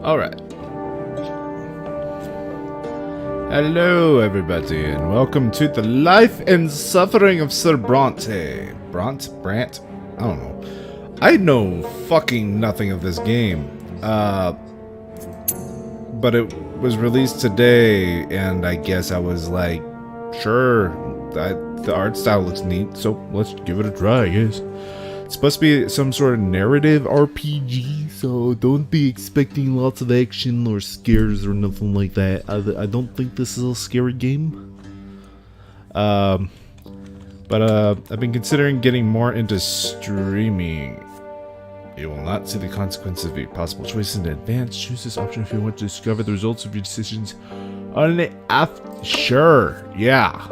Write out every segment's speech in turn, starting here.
Alright. Hello, everybody, and welcome to the life and suffering of Sir Brante. Brant? I don't know. I know fucking nothing of this game. But it was released today, and I guess I was like, sure, the art style looks neat, so let's give it a try, I guess. It's supposed to be some sort of narrative RPG, so don't be expecting lots of action or scares or nothing like that. I don't think this is a scary game. But I've been considering getting more into streaming. You will not see the consequences of your possible choices in advance. Choose this option if you want to discover the results of your decisions only after. Sure, yeah.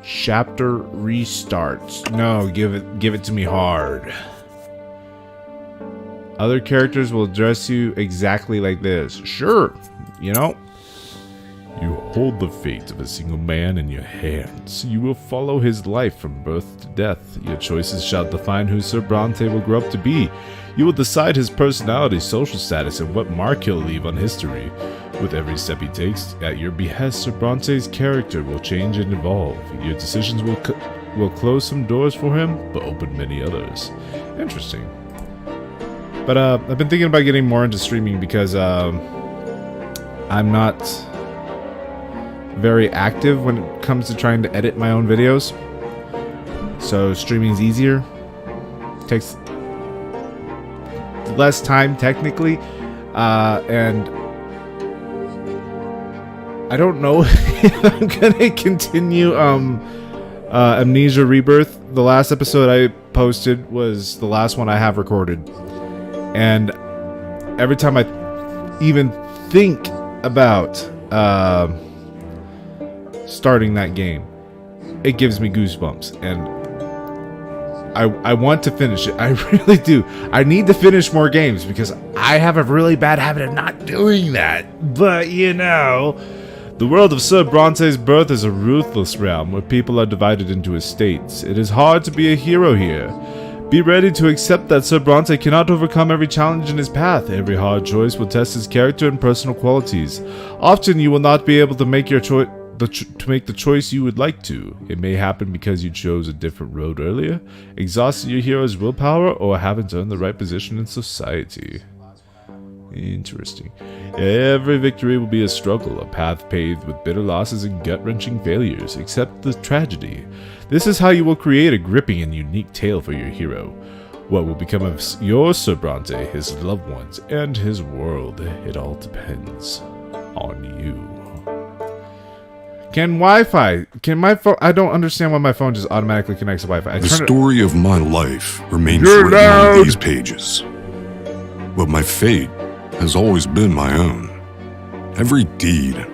Chapter restarts. No, give it to me hard. Other characters will address you exactly like this. Sure, you know. You hold the fate of a single man in your hands. You will follow his life from birth to death. Your choices shall define who Sir Brante will grow up to be. You will decide his personality, social status, and what mark he'll leave on history. With every step he takes at your behest, Sir Brante's character will change and evolve. Your decisions will close some doors for him, but open many others. Interesting. But I've been thinking about getting more into streaming because I'm not very active when it comes to trying to edit my own videos. So streaming's easier. Takes less time technically, and I don't know if I'm gonna continue Amnesia Rebirth. The last episode I posted was the last one I have recorded, and every time I even think about starting that game, it gives me goosebumps, and I want to finish it. I really do. I need to finish more games because I have a really bad habit of not doing that. But you know, the world of Sir Brante's birth is a ruthless realm where people are divided into estates. It is hard to be a hero here. Be ready to accept that Sir Brante cannot overcome every challenge in his path. Every hard choice will test his character and personal qualities. Often you will not be able to make your choice. To make the choice you would like to. It may happen because you chose a different road earlier, exhausted your hero's willpower, or haven't earned the right position in society. Interesting. Every victory will be a struggle, a path paved with bitter losses and gut-wrenching failures. Accept the tragedy. This is how you will create a gripping and unique tale for your hero. What will become of your Sir Brante, his loved ones, and his world? It all depends on you. Can my phone? I don't understand why my phone just automatically connects to Wi-Fi. The story of my life remains written on these pages. But my fate has always been my own. Every deed,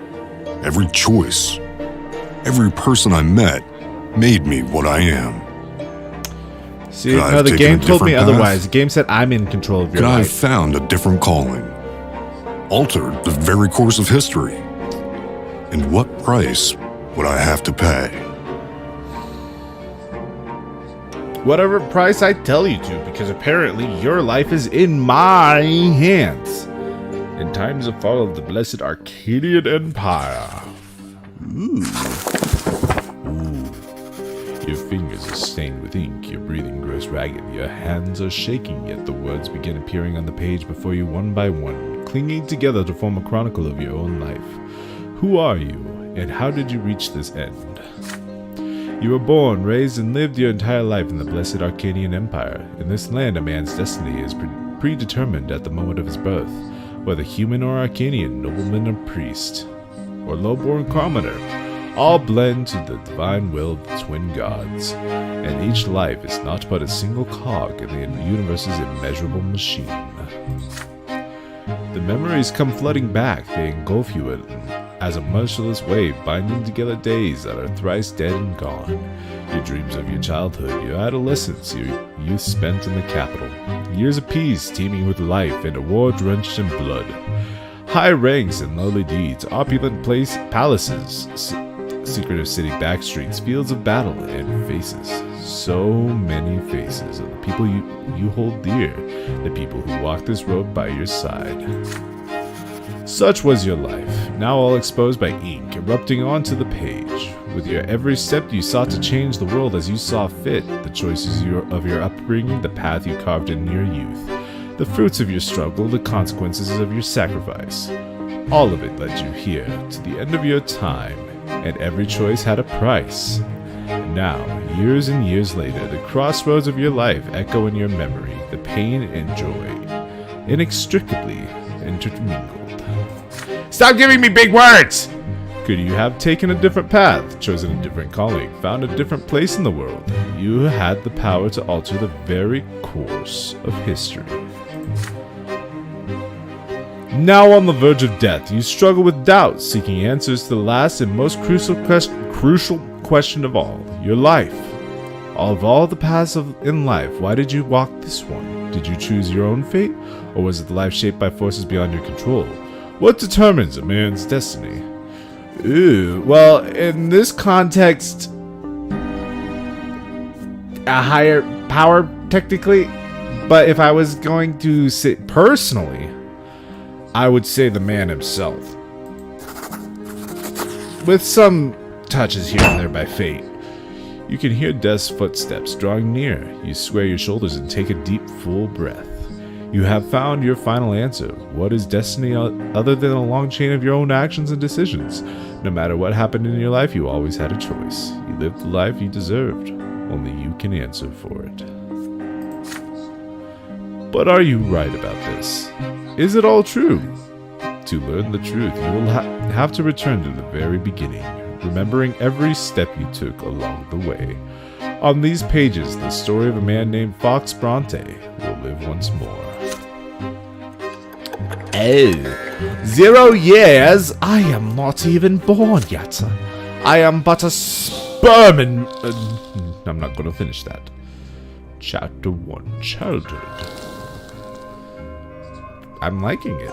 every choice, every person I met made me what I am. See, no, the game told me otherwise. The game said I'm in control of your life. Could I have found a different calling? Altered the very course of history? And what price would I have to pay? Whatever price I tell you to, because apparently your life is in my hands. In times of fall of the blessed Arcadian Empire. Ooh. Your fingers are stained with ink, your breathing grows ragged, your hands are shaking, yet the words begin appearing on the page before you one by one, clinging together to form a chronicle of your own life. Who are you, and how did you reach this end? You were born, raised, and lived your entire life in the blessed Arcadian Empire. In this land, a man's destiny is predetermined at the moment of his birth, whether human or Arcadian, nobleman or priest, or low-born commoner, all blend to the divine will of the twin gods, and each life is not but a single cog in the universe's immeasurable machine. The memories come flooding back, they engulf you as a merciless wave, binding together days that are thrice dead and gone. Your dreams of your childhood, your adolescence, your youth spent in the capital. Years of peace teeming with life and a war drenched in blood. High ranks and lowly deeds, opulent palaces, secretive city backstreets, fields of battle, and faces. So many faces of the people you hold dear, the people who walk this road by your side. Such was your life, now all exposed by ink, erupting onto the page. With your every step you sought to change the world as you saw fit, the choices of your upbringing, the path you carved in your youth, the fruits of your struggle, the consequences of your sacrifice. All of it led you here, to the end of your time, and every choice had a price. Now, years and years later, the crossroads of your life echo in your memory, the pain and joy, inextricably intermingled. Stop giving me big words! Could you have taken a different path, chosen a different calling, found a different place in the world? You had the power to alter the very course of history. Now on the verge of death, you struggle with doubt, seeking answers to the last and most crucial question of all, your life. Of all the paths in life, why did you walk this one? Did you choose your own fate, or was it the life shaped by forces beyond your control? What determines a man's destiny? Ooh, well, in this context, a higher power, technically, but if I was going to say personally, I would say the man himself. With some touches here and there by fate. You can hear death's footsteps drawing near. You square your shoulders and take a deep, full breath. You have found your final answer. What is destiny other than a long chain of your own actions and decisions? No matter what happened in your life, you always had a choice. You lived the life you deserved. Only you can answer for it. But are you right about this? Is it all true? To learn the truth, you will have to return to the very beginning, remembering every step you took along the way. On these pages, the story of a man named Fox Brante will live once more. Oh, 0 years? I am not even born yet. I am but a sperm in... I'm not going to finish that. Chapter 1, Childhood. I'm liking it,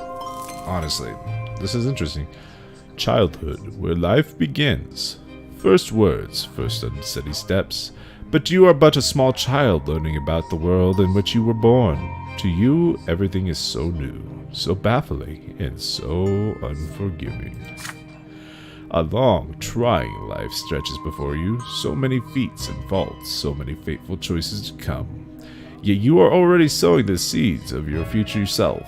honestly. This is interesting. Childhood, where life begins. First words, first unsteady steps. But you are but a small child learning about the world in which you were born. To you, everything is so new, so baffling, and so unforgiving. A long, trying life stretches before you, so many feats and faults, so many fateful choices to come. Yet you are already sowing the seeds of your future self.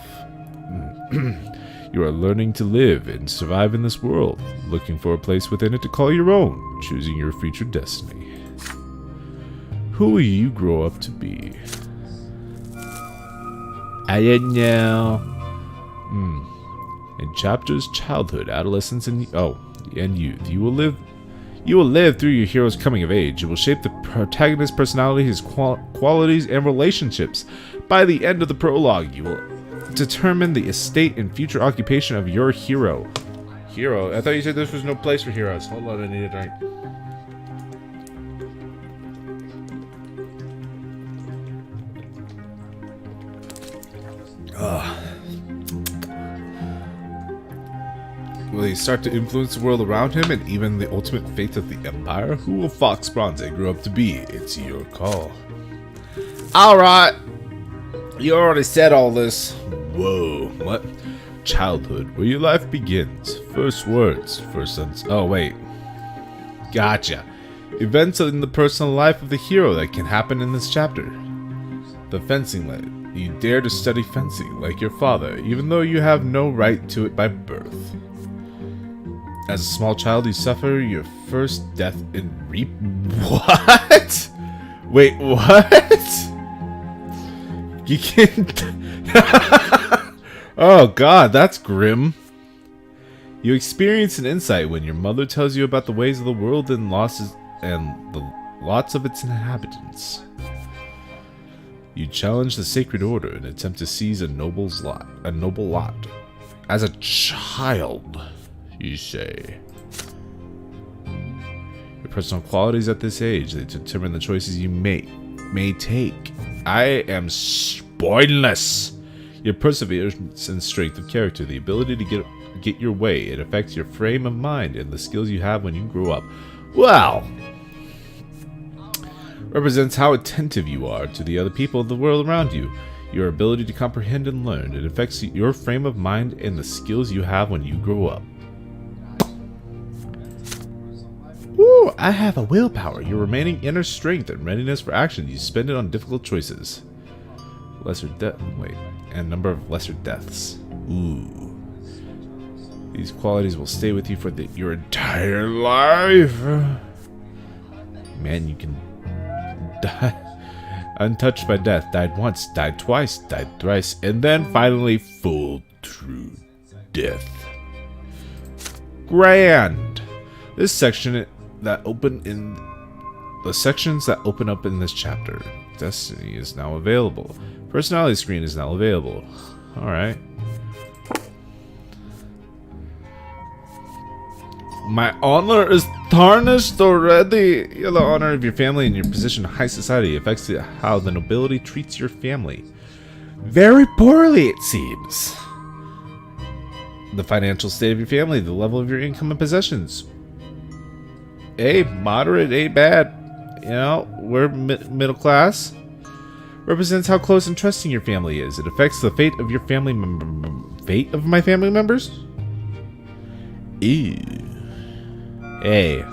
You are learning to live and survive in this world, looking for a place within it to call your own, choosing your future destiny. Who will you grow up to be? I don't know. In chapters, childhood, adolescence, and youth, you will live through your hero's coming of age. You will shape the protagonist's personality, his qualities, and relationships. By the end of the prologue, you will determine the estate and future occupation of your hero. Hero? I thought you said this was no place for heroes. Hold on, I need a drink. Will he start to influence the world around him and even the ultimate fate of the Empire? Who will Fox Brante grow up to be? It's your call. Alright. You already said all this. Whoa. What? Childhood, where your life begins. First words. Oh, wait. Gotcha. Events in the personal life of the hero that can happen in this chapter. The fencing lad. You dare to study fencing like your father, even though you have no right to it by birth. As a small child, you suffer your first death in What? Wait, what? You can't... Oh god, that's grim. You experience an insight when your mother tells you about the ways of the world and lots of its inhabitants. You challenge the sacred order and attempt to seize a noble lot. As a child, you say. Your personal qualities at this age, they determine the choices you may take. I am spineless. your perseverance and strength of character, the ability to get your way. It affects your frame of mind and the skills you have when you grow up. Wow! Represents how attentive you are to the other people of the world around you. Your ability to comprehend and learn. It affects your frame of mind and the skills you have when you grow up. Woo! I have a willpower. Your remaining inner strength and readiness for action. You spend it on difficult choices. Lesser death. Wait. And number of lesser deaths. Ooh. These qualities will stay with you for your entire life. Man, you can die. Untouched by death. Died once. Died twice. Died thrice. And then finally, full true death. Grand. This section that open in the sections that open up in this chapter. Destiny is now available. Personality screen is now available. Alright. My honor is tarnished already. The honor of your family and your position in high society affects how the nobility treats your family. Very poorly, it seems. The financial state of your family, the level of your income and possessions. A, moderate, A, bad. You know, we're middle class. Represents how close and trusting your family is. It affects the fate of your family fate of my family members? Ew. Hey,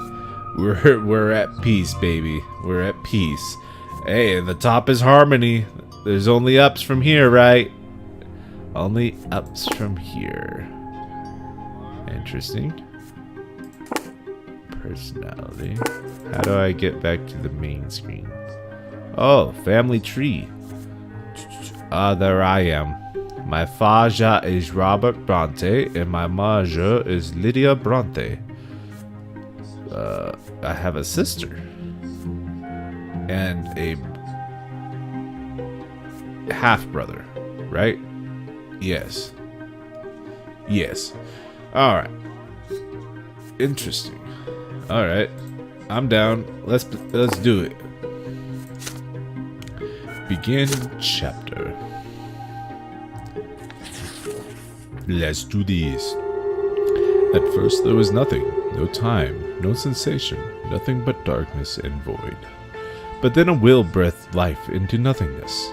we're at peace, baby. We're at peace. Hey, the top is harmony. There's only ups from here, right? Only ups from here. Interesting. Personality. How do I get back to the main screen? Oh, family tree. There I am. My father is Robert Brante, and my mother is Lydia Brante. I have a sister. And a half-brother, right? Yes. Yes. Alright. Interesting. Alright. I'm down. Let's do it. Begin chapter. Let's do this. At first there was nothing, no time, no sensation, nothing but darkness and void. But then a will breathed life into nothingness.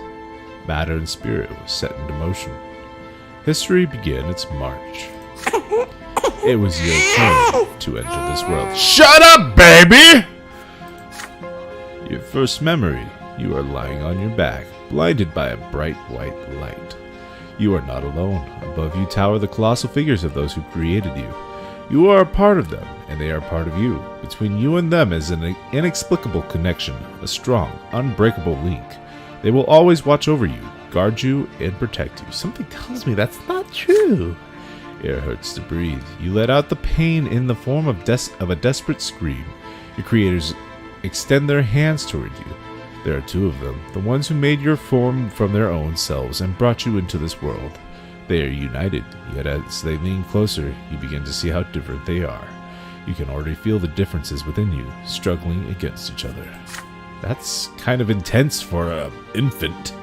Matter and spirit was set into motion. History began its march. It was your turn to enter this world. Shut up, baby! Your first memory. You are lying on your back, blinded by a bright white light. You are not alone. Above you tower the colossal figures of those who created you. You are a part of them, and they are part of you. Between you and them is an inexplicable connection, a strong, unbreakable link. They will always watch over you, guard you, and protect you. Something tells me that's not true. It hurts to breathe. You let out the pain in the form of a desperate scream. Your creators extend their hands toward you. There are two of them, the ones who made your form from their own selves and brought you into this world. They are united, yet as they lean closer, you begin to see how different they are. You can already feel the differences within you, struggling against each other. That's kind of intense for an infant.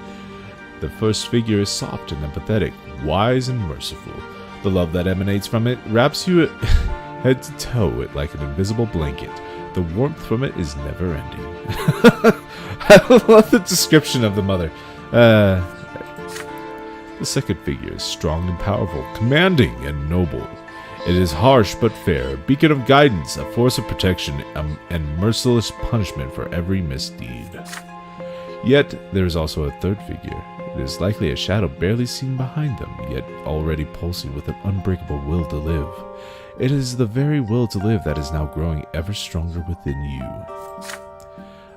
The first figure is soft and empathetic, wise and merciful. The love that emanates from it wraps you head to toe like an invisible blanket. The warmth from it is never ending. I love the description of the mother. The second figure is strong and powerful, commanding and noble. It is harsh but fair, a beacon of guidance, a force of protection, and merciless punishment for every misdeed. Yet, there is also a third figure. It is likely a shadow barely seen behind them, yet already pulsing with an unbreakable will to live. It is the very will to live that is now growing ever stronger within you.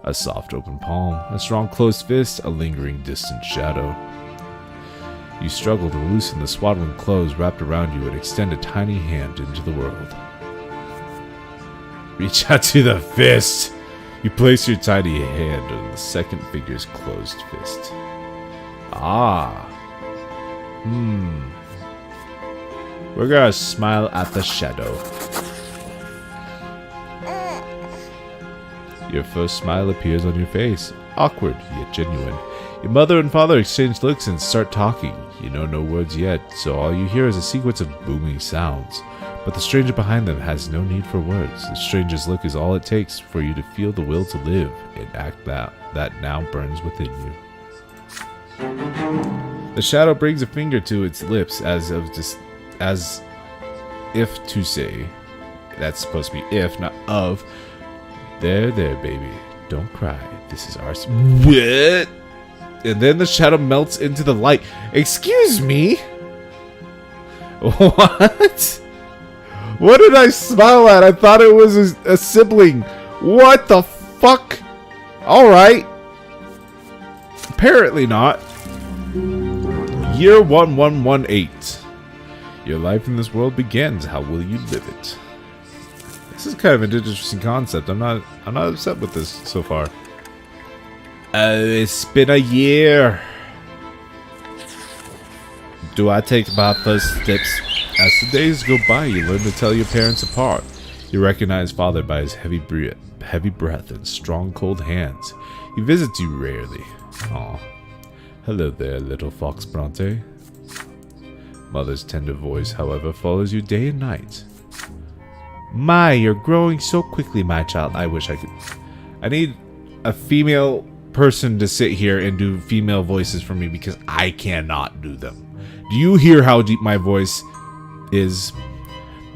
A soft open palm, a strong closed fist, a lingering distant shadow. You struggle to loosen the swaddling clothes wrapped around you and extend a tiny hand into the world. Reach out to the fist! You place your tiny hand on the second figure's closed fist. Ah. We're gonna smile at the shadow. Your first smile appears on your face, awkward yet genuine. Your mother and father exchange looks and start talking. You know no words yet, so all you hear is a sequence of booming sounds. But the stranger behind them has no need for words. The stranger's look is all it takes for you to feel the will to live and act that now burns within you. The shadow brings a finger to its lips as if to say, that's supposed to be if, not of. There, baby. Don't cry. This is our... What? And then the shadow melts into the light. Excuse me? What? What did I smile at? I thought it was a sibling. What the fuck? Alright. Apparently not. Year 1118. Your life in this world begins. How will you live it? This is kind of an interesting concept. I'm not upset with this so far. It's been a year. Do I take my first steps? As the days go by, you learn to tell your parents apart. You recognize father by his heavy breath and strong cold hands. He visits you rarely. Aw. Hello there, little fox Brante. Mother's tender voice, however, follows you day and night. My, you're growing so quickly, my child. I wish I could. I need a female person to sit here and do female voices for me because I cannot do them. Do you hear how deep my voice is?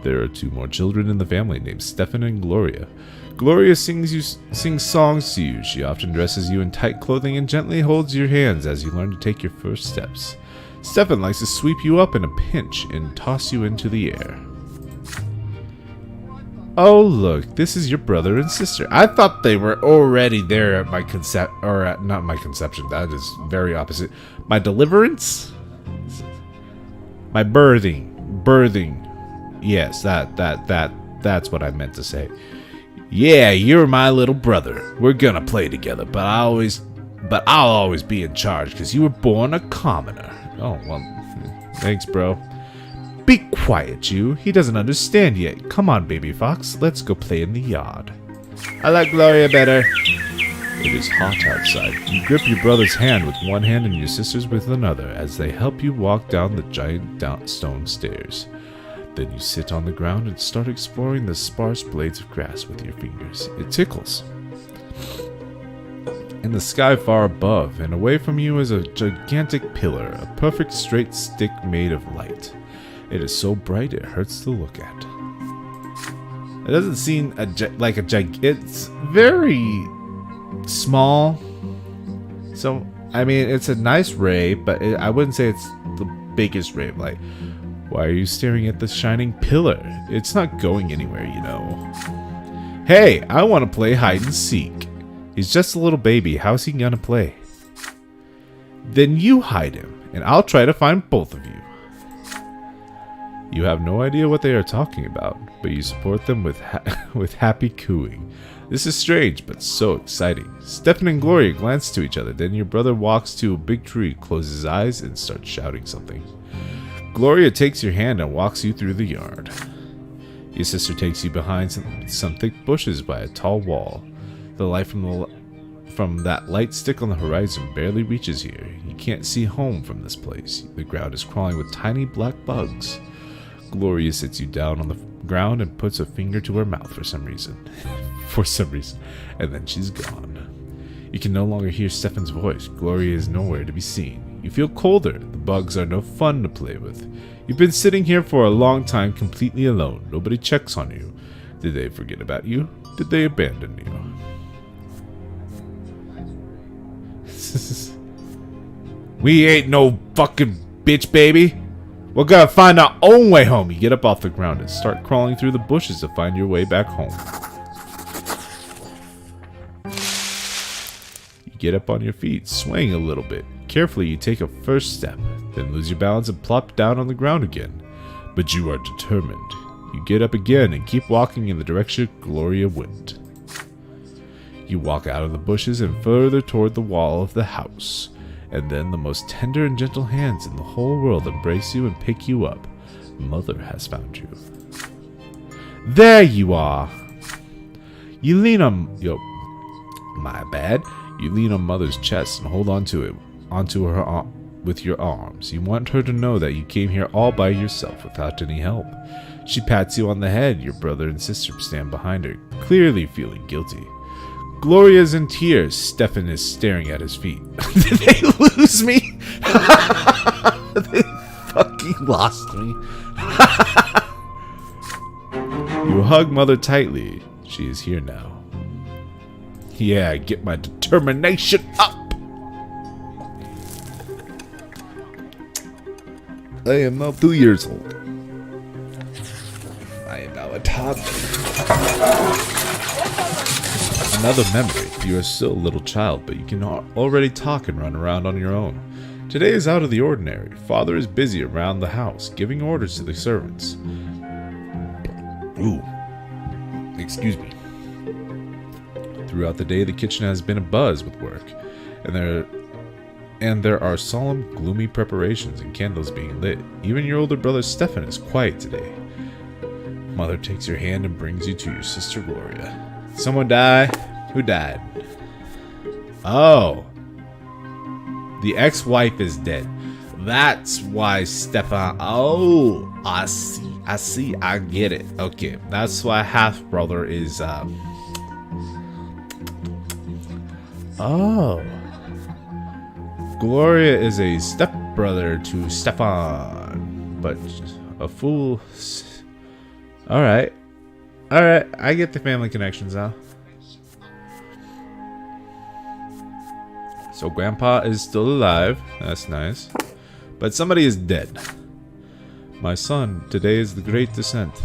There are 2 more children in the family named Stefan and Gloria. Gloria sings songs to you. She often dresses you in tight clothing and gently holds your hands as you learn to take your first steps. Stefan likes to sweep you up in a pinch and toss you into the air. Oh look, this is your brother and sister. I thought they were already there at my not my conception. That is very opposite. My deliverance? My birthing. Yes, that's what I meant to say. Yeah, you're my little brother. We're gonna play together, but I'll always be in charge because you were born a commoner. Oh, well, thanks, bro. Be quiet, you. He doesn't understand yet. Come on, baby fox. Let's go play in the yard. I like Gloria better. It is hot outside. You grip your brother's hand with one hand and your sister's with another as they help you walk down the giant stone stairs. Then you sit on the ground and start exploring the sparse blades of grass with your fingers. It tickles. In the sky far above and away from you is a gigantic pillar, a perfect straight stick made of light. It is so bright it hurts to look at. It doesn't seem like a it's very small. So, I mean, it's a nice ray, but I wouldn't say it's the biggest ray of light. Why are you staring at the shining pillar? It's not going anywhere, you know. Hey, I want to play hide and seek. He's just a little baby. How's he gonna play? Then you hide him, and I'll try to find both of you. You have no idea what they are talking about, but you support them with happy cooing. This is strange, but so exciting. Stefan and Gloria glance to each other. Then your brother walks to a big tree, closes his eyes, and starts shouting something. Gloria takes your hand and walks you through the yard. Your sister takes you behind some thick bushes by a tall wall. The light from that light stick on the horizon barely reaches here. You can't see home from this place. The ground is crawling with tiny black bugs. Gloria sits you down on the ground and puts a finger to her mouth for some reason. And then she's gone. You can no longer hear Stefan's voice. Gloria is nowhere to be seen. You feel colder. The bugs are no fun to play with. You've been sitting here for a long time completely alone. Nobody checks on you. Did they forget about you? Did they abandon you? We ain't no fucking bitch, baby. We're gonna find our own way home. You get up off the ground and start crawling through the bushes to find your way back home. You get up on your feet, swaying a little bit. Carefully, you take a first step, then lose your balance and plop down on the ground again. But you are determined. You get up again and keep walking in the direction Gloria went. You walk out of the bushes and further toward the wall of the house. And then the most tender and gentle hands in the whole world embrace you and pick you up. Mother has found you. There you are! You lean on... my bad. You lean on Mother's chest and hold on to it onto her with your arms. You want her to know that you came here all by yourself without any help. She pats you on the head. Your brother and sister stand behind her, clearly feeling guilty. Gloria's in tears. Stefan is staring at his feet. Did they lose me? They fucking lost me. You hug Mother tightly. She is here now. Yeah, get my determination up. I am now 2 years old. I am now a toddler. Another memory. You are still a little child, but you can already talk and run around on your own. Today is out of the ordinary. Father is busy around the house, giving orders to the servants. Ooh. Excuse me. Throughout the day, the kitchen has been abuzz with work, and there are solemn, gloomy preparations and candles being lit. Even your older brother Stefan is quiet today. Mother takes your hand and brings you to your sister Gloria. Someone die? Who died? Oh. The ex-wife is dead. That's why Stefan... Oh, I see. I get it. Okay, that's why half-brother is, Oh. Gloria is a stepbrother to Stefan, but a fool. Alright. Alright, I get the family connections now. So Grandpa is still alive. That's nice. But somebody is dead. My son, today is the Great Descent.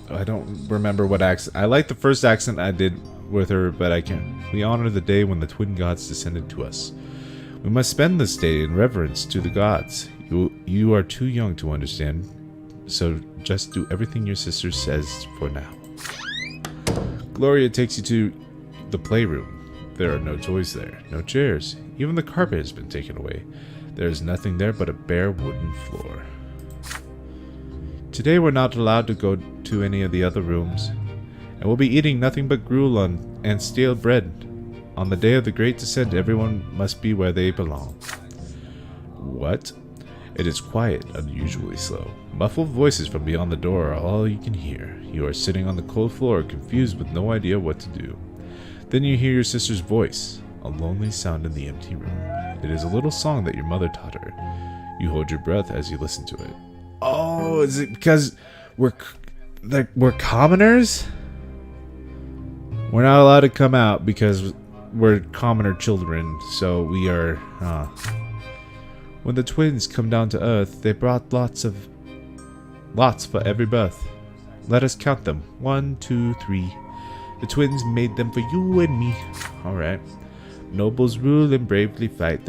I don't remember what accent. I like the first accent I did with her, but I can't. We honor the day when the twin gods descended to us. We must spend this day in reverence to the gods. You are too young to understand, so just do everything your sister says for now. Gloria takes you to the playroom. There are no toys there, no chairs. Even the carpet has been taken away. There is nothing there but a bare wooden floor. Today we're not allowed to go to any of the other rooms, and we'll be eating nothing but gruel and stale bread. On the day of the Great Descent, everyone must be where they belong. What? It is quiet, unusually slow. Muffled voices from beyond the door are all you can hear. You are sitting on the cold floor, confused with no idea what to do. Then you hear your sister's voice, a lonely sound in the empty room. It is a little song that your mother taught her. You hold your breath as you listen to it. Oh, is it because we're commoners? We're not allowed to come out because we're commoner children, so we are... When the twins come down to Earth, they brought lots for every birth. Let us count them. 1, 2, 3. The twins made them for you and me. Alright. Nobles rule and bravely fight.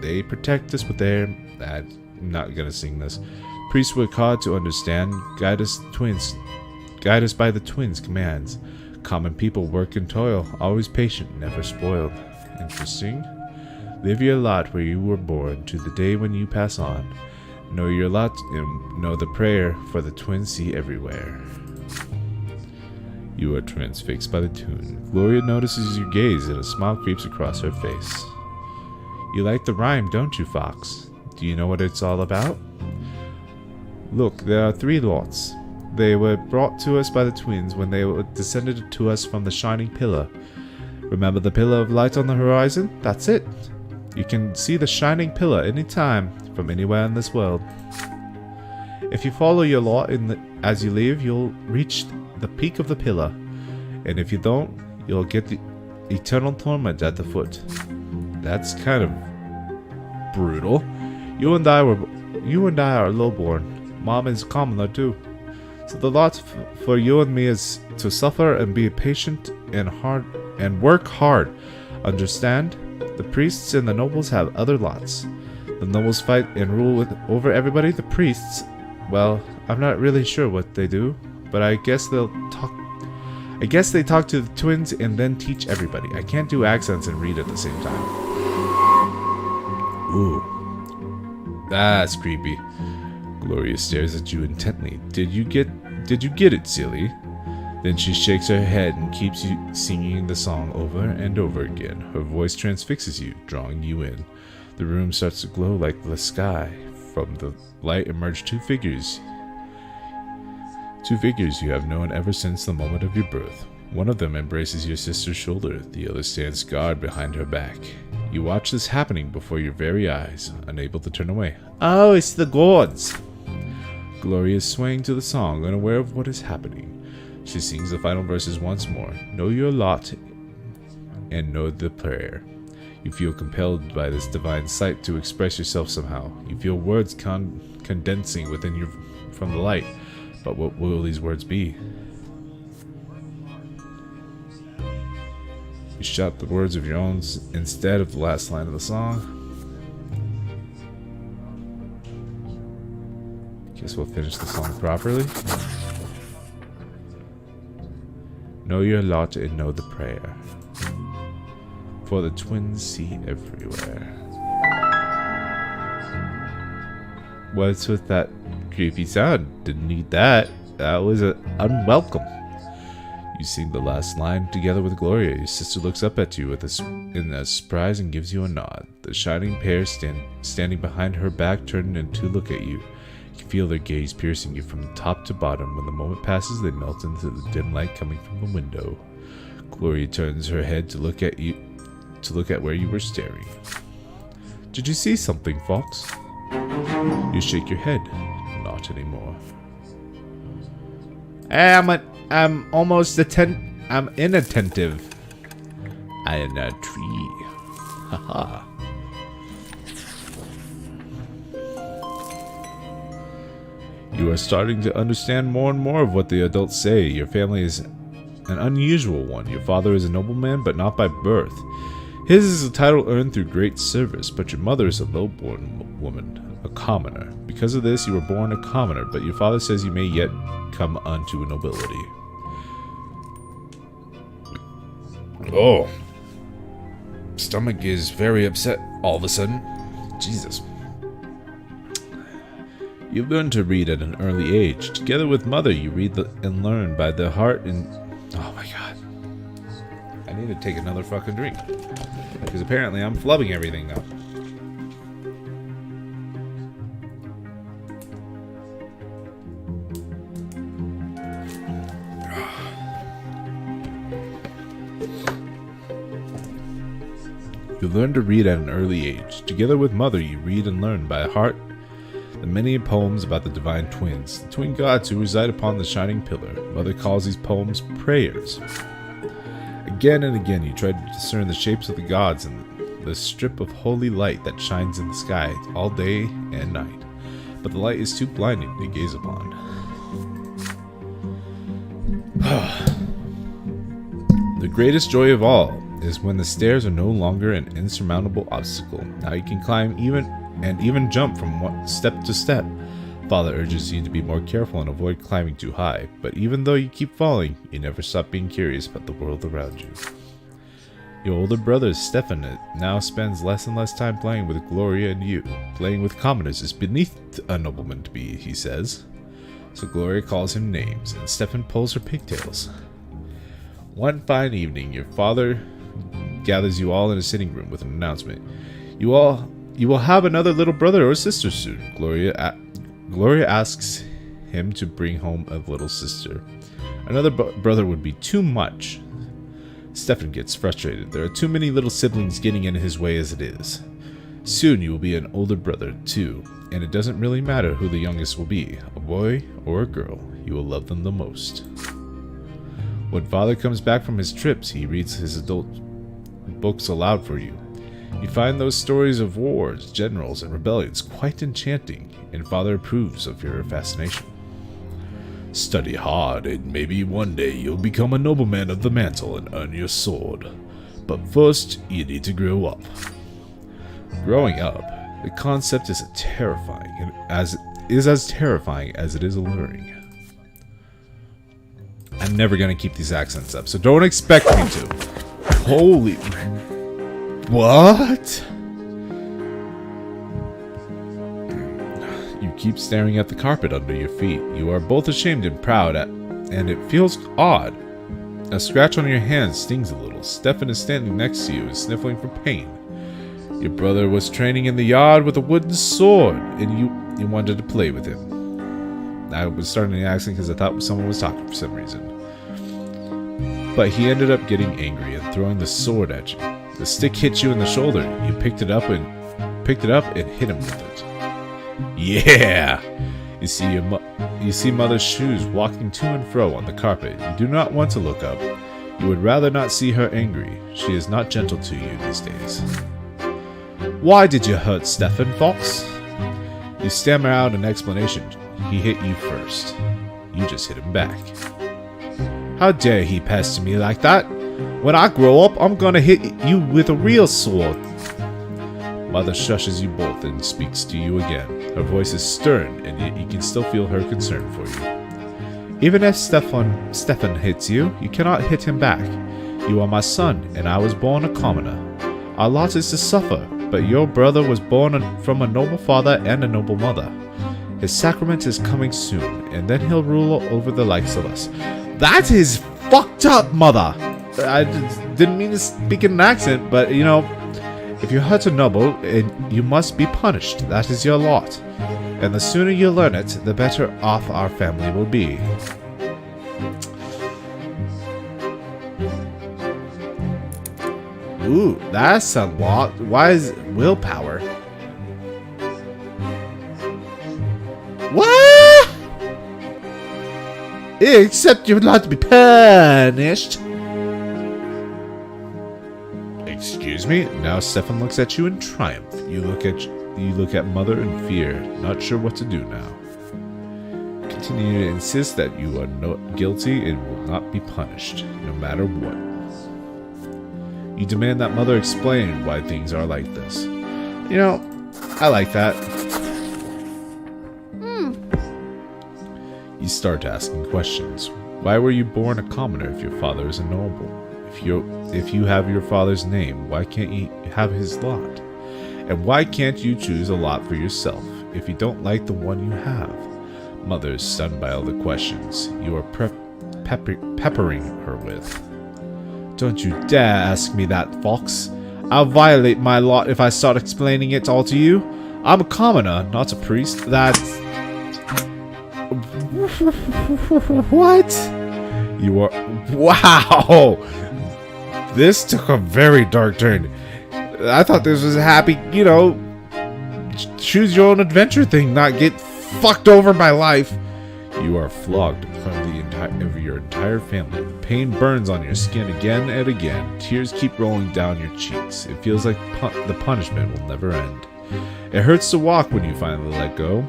They protect us with their... I'm not gonna sing this. Priests work hard to understand. Guide us by the twins' commands. Common people work and toil. Always patient, never spoiled. Interesting. Live your lot where you were born to the day when you pass on. Know your lot and know the prayer for the twins see everywhere. You are transfixed by the tune. Gloria notices your gaze and a smile creeps across her face. You like the rhyme, don't you, Fox? Do you know what it's all about? Look, there are 3 lots. They were brought to us by the twins when they descended to us from the shining pillar. Remember the pillar of light on the horizon? That's it. You can see the shining pillar anytime, from anywhere in this world. If you follow your lot as you leave, you'll reach the peak of the pillar. And if you don't, you'll get the eternal torment at the foot. That's kind of brutal. You and I are lowborn. Mom is commoner too. So the lot for you and me is to suffer and be patient and work hard. Understand? The priests and the nobles have other lots. The nobles fight and rule over everybody. The priests, well, I'm not really sure what they do, but I guess they talk to the twins and then teach everybody. I can't do accents and read at the same time. Ooh, that's creepy. Gloria stares at you intently. Did you get it, silly? Then she shakes her head and keeps you singing the song over and over again. Her voice transfixes you, drawing you in. The room starts to glow like the sky. From the light emerge two figures. Two figures you have known ever since the moment of your birth. One of them embraces your sister's shoulder, the other stands guard behind her back. You watch this happening before your very eyes, unable to turn away. Oh, it's the gods! Gloria is swaying to the song, unaware of what is happening. She sings the final verses once more. Know your lot and know the prayer. You feel compelled by this divine sight to express yourself somehow. You feel words condensing within you from the light. But what will these words be? You shout the words of your own instead of the last line of the song. Guess we'll finish the song properly. Know your lot and know the prayer. For the twins see everywhere. What's with that creepy sound? Didn't need that. That was unwelcome. You sing the last line together with Gloria. Your sister looks up at you in a surprise and gives you a nod. The shining pair standing behind her back turn and to look at you. You can feel their gaze piercing you from top to bottom. When the moment passes, they melt into the dim light coming from the window. Gloria turns her head to look at you, to look at where you were staring. Did you see something, Fox? You shake your head. Not anymore. I'm almost I'm inattentive. I am a tree. Haha. You are starting to understand more and more of what the adults say. Your family is an unusual one. Your father is a nobleman, but not by birth. His is a title earned through great service, but your mother is a low-born woman, a commoner. Because of this, you were born a commoner, but your father says you may yet come unto a nobility. Oh. Stomach is very upset all of a sudden. Jesus. You learn to read at an early age. Together with mother, you read and learn by the heart and... Oh my god. I need to take another fucking drink. Because apparently I'm flubbing everything now. You learn to read at an early age. Together with mother, you read and learn by heart the many poems about the divine twins, the twin gods who reside upon the shining pillar. Mother calls these poems prayers. Again and again you try to discern the shapes of the gods and the strip of holy light that shines in the sky all day and night. But the light is too blinding to gaze upon. The greatest joy of all is when the stairs are no longer an insurmountable obstacle. Now you can climb even jump from one step to step. Father urges you to be more careful and avoid climbing too high, but even though you keep falling, you never stop being curious about the world around you. Your older brother, Stefan, now spends less and less time playing with Gloria and you. Playing with commoners is beneath a nobleman to be, he says. So Gloria calls him names, and Stefan pulls her pigtails. One fine evening, your father gathers you all in a sitting room with an announcement. You will have another little brother or sister soon. Gloria asks him to bring home a little sister. Another brother would be too much. Stefan gets frustrated. There are too many little siblings getting in his way as it is. Soon you will be an older brother too, and it doesn't really matter who the youngest will be, a boy or a girl. You will love them the most. When father comes back from his trips, he reads his adult books aloud for you. You find those stories of wars, generals, and rebellions quite enchanting, and father approves of your fascination. Study hard, and maybe one day you'll become a nobleman of the mantle and earn your sword. But first, you need to grow up. Growing up, the concept is terrifying, as terrifying as it is alluring. I'm never gonna keep these accents up, so don't expect me to. Holy... What? You keep staring at the carpet under your feet. You are both ashamed and proud, and it feels odd. A scratch on your hand stings a little. Stefan is standing next to you and sniffling from pain. Your brother was training in the yard with a wooden sword, and you wanted to play with him. I was starting the accent because I thought someone was talking for some reason. But he ended up getting angry and throwing the sword at you. The stick hit you in the shoulder. You picked it up and hit him with it. Yeah! You see mother's shoes walking to and fro on the carpet. You do not want to look up. You would rather not see her angry. She is not gentle to you these days. Why did you hurt Stefan, Fox? You stammer out an explanation. He hit you first. You just hit him back. How dare he pester me like that? When I grow up, I'm gonna hit you with a real sword. Mother shushes you both and speaks to you again. Her voice is stern, and yet you can still feel her concern for you. Even if Stefan hits you, you cannot hit him back. You are my son, and I was born a commoner. Our lot is to suffer, but your brother was born from a noble father and a noble mother. His sacrament is coming soon, and then he'll rule over the likes of us. That is fucked up, mother! I didn't mean to speak in an accent, but, you know, if you hurt a noble, you must be punished. That is your lot. And the sooner you learn it, the better off our family will be. Ooh, that's a lot. Why is willpower? What? Except you're not to be punished. Excuse me? Now Stefan looks at you in triumph. You look at mother in fear, not sure what to do now. Continue to insist that you are not guilty and will not be punished, no matter what. You demand that mother explain why things are like this. You know, I like that. You start asking questions. Why were you born a commoner if your father is a noble? If you have your father's name, why can't you have his lot? And why can't you choose a lot for yourself if you don't like the one you have? Mother is stunned by all the questions you are peppering her with. Don't you dare ask me that, Fox. I'll violate my lot if I start explaining it all to you. I'm a commoner, not a priest. That's... What? You are... Wow! This took a very dark turn. I thought this was a happy, you know, choose your own adventure thing, not get fucked over by life. You are flogged in front of your entire family. The pain burns on your skin again and again. Tears keep rolling down your cheeks. It feels like the punishment will never end. It hurts to walk when you finally let go.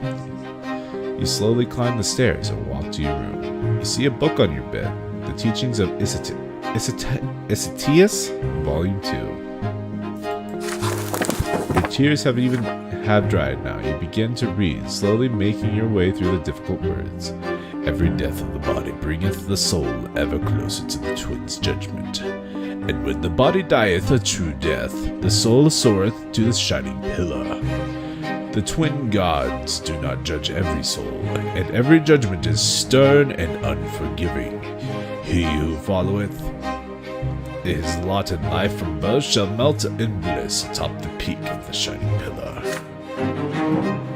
You slowly climb the stairs and walk to your room. You see a book on your bed, The Teachings of Isatius, Volume 2. Your tears have dried now. You begin to read, slowly making your way through the difficult words. Every death of the body bringeth the soul ever closer to the twin's judgment. And when the body dieth a true death, the soul soareth to the shining pillar. The twin gods do not judge every soul, and every judgment is stern and unforgiving. He who followeth his lot in life from birth shall melt in bliss atop the peak of the shining pillar.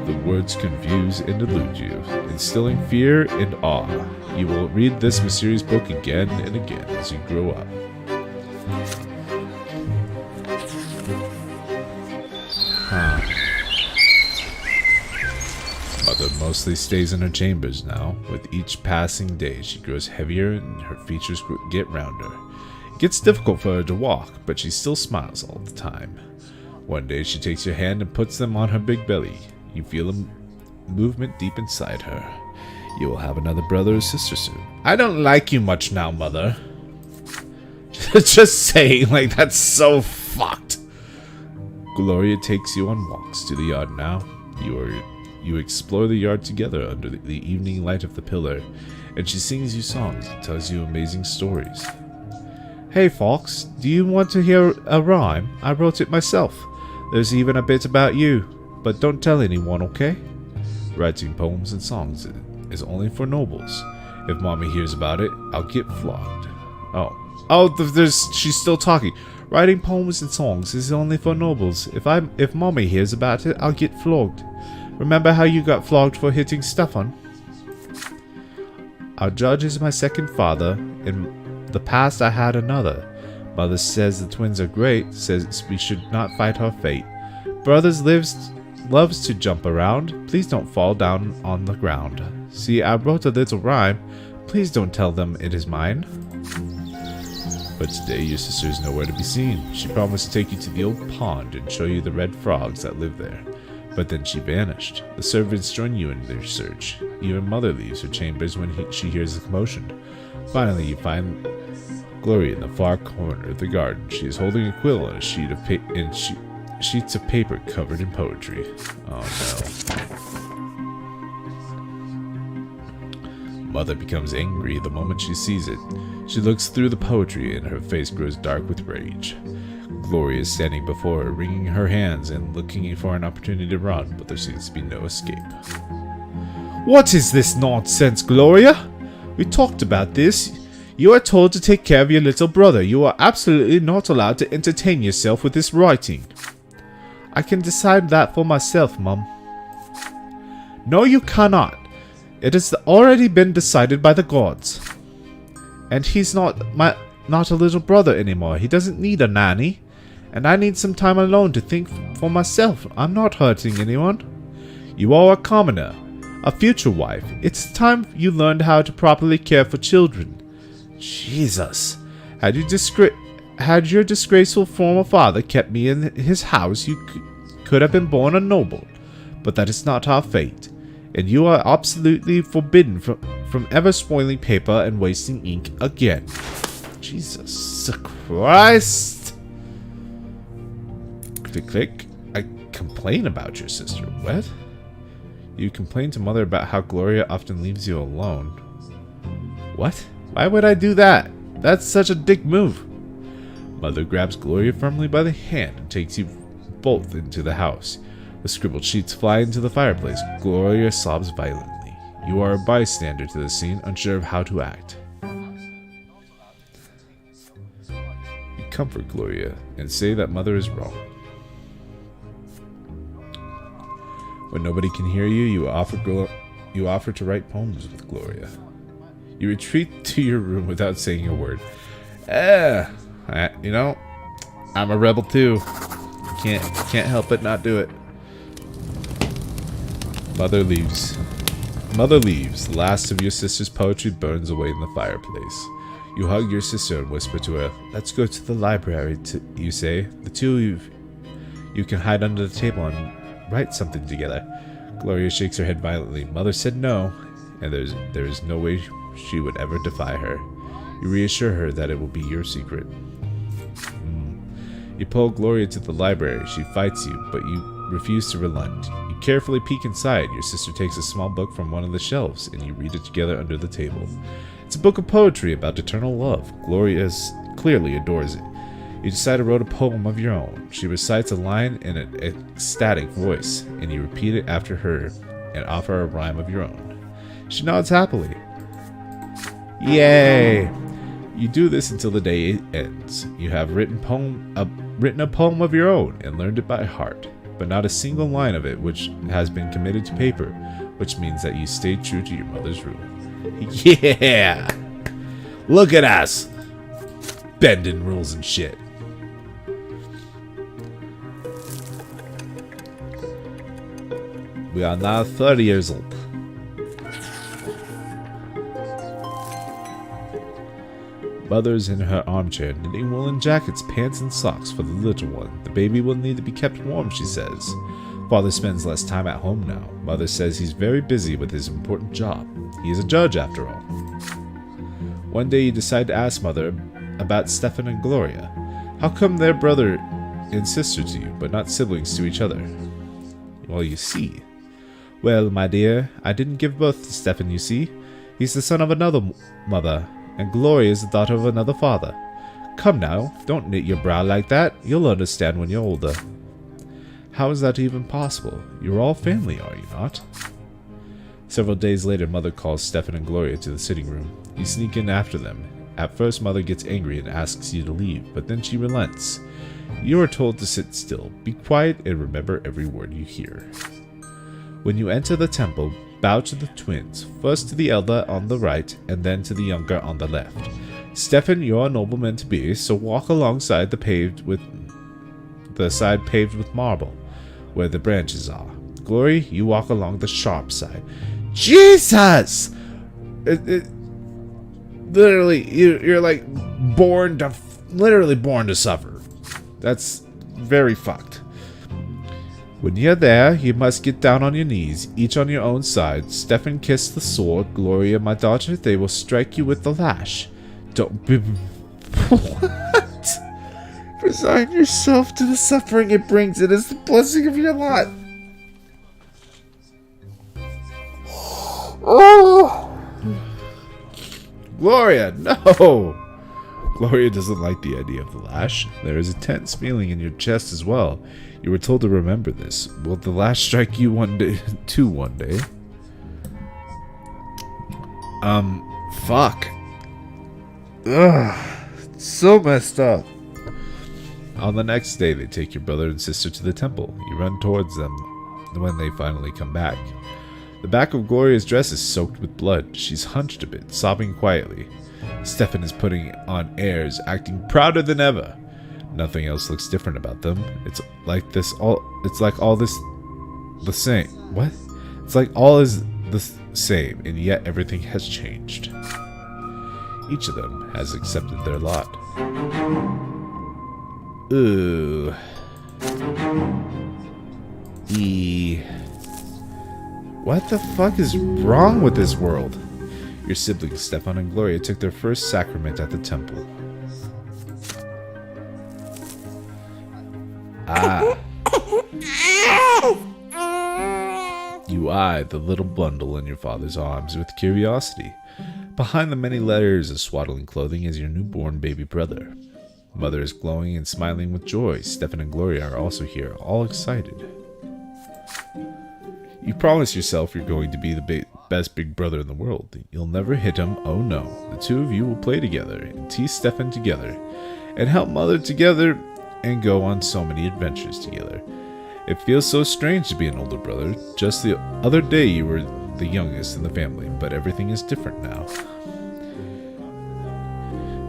The words confuse and delude you, instilling fear and awe. You will read this mysterious book again and again as you grow up. Mother mostly stays in her chambers now. With each passing day, she grows heavier and her features get rounder. It gets difficult for her to walk, but she still smiles all the time. One day, she takes your hand and puts them on her big belly. You feel a movement deep inside her. You will have another brother or sister soon. I don't like you much now, Mother. Just saying, like, that's so fucked. Gloria takes you on walks to the yard now. You explore the yard together under the evening light of the pillar, and she sings you songs and tells you amazing stories. Hey, Fox, do you want to hear a rhyme? I wrote it myself. There's even a bit about you, but don't tell anyone, okay? Writing poems and songs is only for nobles. If Mommy hears about it, I'll get flogged. Oh, she's still talking. Writing poems and songs is only for nobles. If Mommy hears about it, I'll get flogged. Remember how you got flogged for hitting Stefan? Our judge is my second father. In the past I had another. Mother says the twins are great, says we should not fight our fate. Brothers loves to jump around. Please don't fall down on the ground. See, I wrote a little rhyme. Please don't tell them it is mine. But today your sister is nowhere to be seen. She promised to take you to the old pond and show you the red frogs that live there. But then she vanished. The servants join you in their search. Even Mother leaves her chambers when she hears the commotion. Finally, you find Gloria in the far corner of the garden. She is holding a quill on a sheet of sheets of paper covered in poetry. Oh no. Mother becomes angry the moment she sees it. She looks through the poetry and her face grows dark with rage. Gloria is standing before her, wringing her hands and looking for an opportunity to run, but there seems to be no escape. What is this nonsense, Gloria? We talked about this. You are told to take care of your little brother. You are absolutely not allowed to entertain yourself with this writing. I can decide that for myself, Mum. No, you cannot. It has already been decided by the gods. And he's not a little brother anymore. He doesn't need a nanny. And I need some time alone to think for myself. I'm not hurting anyone. You are a commoner, a future wife. It's time you learned how to properly care for children. Jesus. Had your disgraceful former father kept me in his house, you could have been born a noble. But that is not our fate. And you are absolutely forbidden from ever spoiling paper and wasting ink again. Jesus Christ. Click, click. I complain about your sister. What? You complain to Mother about how Gloria often leaves you alone. What? Why would I do that? That's such a dick move. Mother grabs Gloria firmly by the hand and takes you both into the house. The scribbled sheets fly into the fireplace. Gloria sobs violently. You are a bystander to the scene, unsure of how to act. You comfort Gloria and say that Mother is wrong. When nobody can hear you, you offer to write poems with Gloria. You retreat to your room without saying a word. You know, I'm a rebel too. Can't help but not do it. Mother leaves. The last of your sister's poetry burns away in the fireplace. You hug your sister and whisper to her, "Let's go to the library," you say. The two of you can hide under the table and write something together. Gloria shakes her head violently. Mother said no, and there is no way she would ever defy her. You reassure her that it will be your secret. You pull Gloria to the library. She fights you, but you refuse to relent. You carefully peek inside. Your sister takes a small book from one of the shelves, and you read it together under the table. It's a book of poetry about eternal love. Gloria clearly adores it. You decide to write a poem of your own. She recites a line in an ecstatic voice, and you repeat it after her and offer a rhyme of your own. She nods happily. Yay! You do this until the day ends. You have written a poem of your own and learned it by heart, but not a single line of it which has been committed to paper, which means that you stayed true to your mother's rule. Yeah! Look at us! Bending rules and shit. We are now 30 years old. Mother's in her armchair, knitting woolen jackets, pants, and socks for the little one. The baby will need to be kept warm, she says. Father spends less time at home now. Mother says he's very busy with his important job. He is a judge, after all. One day you decide to ask Mother about Stefan and Gloria. How come they're brother and sister to you, but not siblings to each other? Well, you see. Well, my dear, I didn't give birth to Stefan, you see. He's the son of another mother, and Gloria is the daughter of another father. Come now, don't knit your brow like that. You'll understand when you're older. How is that even possible? You're all family, are you not? Several days later, Mother calls Stefan and Gloria to the sitting room. You sneak in after them. At first, Mother gets angry and asks you to leave, but then she relents. You are told to sit still, be quiet, and remember every word you hear. When you enter the temple, bow to the twins, first to the elder on the right, and then to the younger on the left. Stefan, you're a nobleman to be, so walk alongside the side paved with marble, where the branches are. Glory, you walk along the sharp side. Jesus! Literally, you're like literally born to suffer. That's very fucked. When you're there, you must get down on your knees, each on your own side. Stefan, kiss the sword. Gloria, my daughter, they will strike you with the lash. Don't be... What? Resign yourself to the suffering it brings. It is the blessing of your lot. Oh! Gloria, no! Gloria doesn't like the idea of the lash. There is a tense feeling in your chest as well. You were told to remember this. Will the lash strike you one day, too, one day? Fuck. Ugh. So messed up. On the next day, they take your brother and sister to the temple. You run towards them when they finally come back. The back of Gloria's dress is soaked with blood. She's hunched a bit, sobbing quietly. Stefan is putting on airs, acting prouder than ever. Nothing else looks different about them. It's like all this the same. What? It's like all is the same, and yet everything has changed. Each of them has accepted their lot. Ooh. What the fuck is wrong with this world? Your siblings, Stefan and Gloria, took their first sacrament at the temple. Ah. You eye the little bundle in your father's arms with curiosity. Behind the many layers of swaddling clothing is your newborn baby brother. Mother is glowing and smiling with joy. Stefan and Gloria are also here, all excited. You promise yourself you're going to be the best big brother in the world. You'll never hit him, oh no. The two of you will play together and tease Stefan together and help Mother together and go on so many adventures together. It feels so strange to be an older brother. Just the other day you were the youngest in the family, but everything is different now.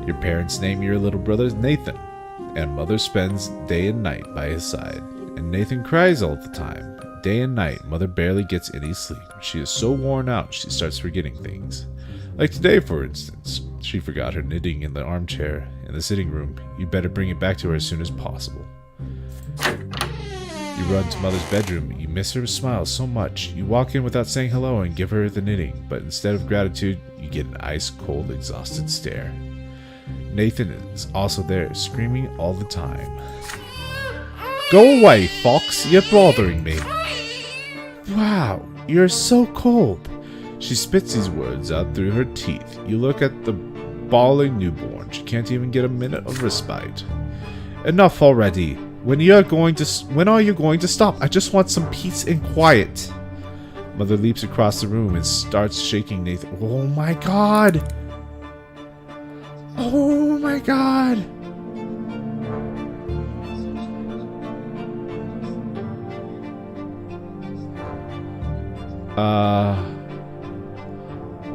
Your parents name your little brother Nathan, and Mother spends day and night by his side. And Nathan cries all the time. Day and night, Mother barely gets any sleep. She is so worn out, she starts forgetting things. Like today, for instance. She forgot her knitting in the armchair in the sitting room. You better bring it back to her as soon as possible. You run to Mother's bedroom. You miss her smile so much. You walk in without saying hello and give her the knitting, but instead of gratitude, you get an ice-cold, exhausted stare. Nathan is also there, screaming all the time. Go away, Fox, you're bothering me. Wow, you're so cold. She spits these words out through her teeth. You look at the bawling newborn. She can't even get a minute of respite. Enough already. When are you going to stop? I just want some peace and quiet. Mother leaps across the room and starts shaking Nathan. Oh my god. Oh my god.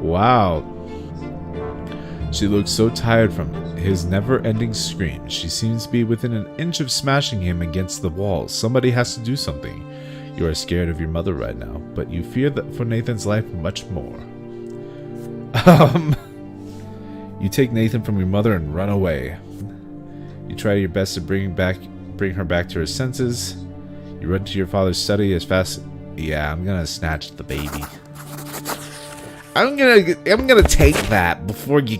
Wow. She looks so tired from his never-ending screams. She seems to be within an inch of smashing him against the wall. Somebody has to do something. You are scared of your mother right now, but you fear that for Nathan's life much more. You take Nathan from your mother and run away. You try your best to bring her back to her senses. You run to your father's study as fast. Yeah, I'm gonna snatch the baby. I'm gonna take that before you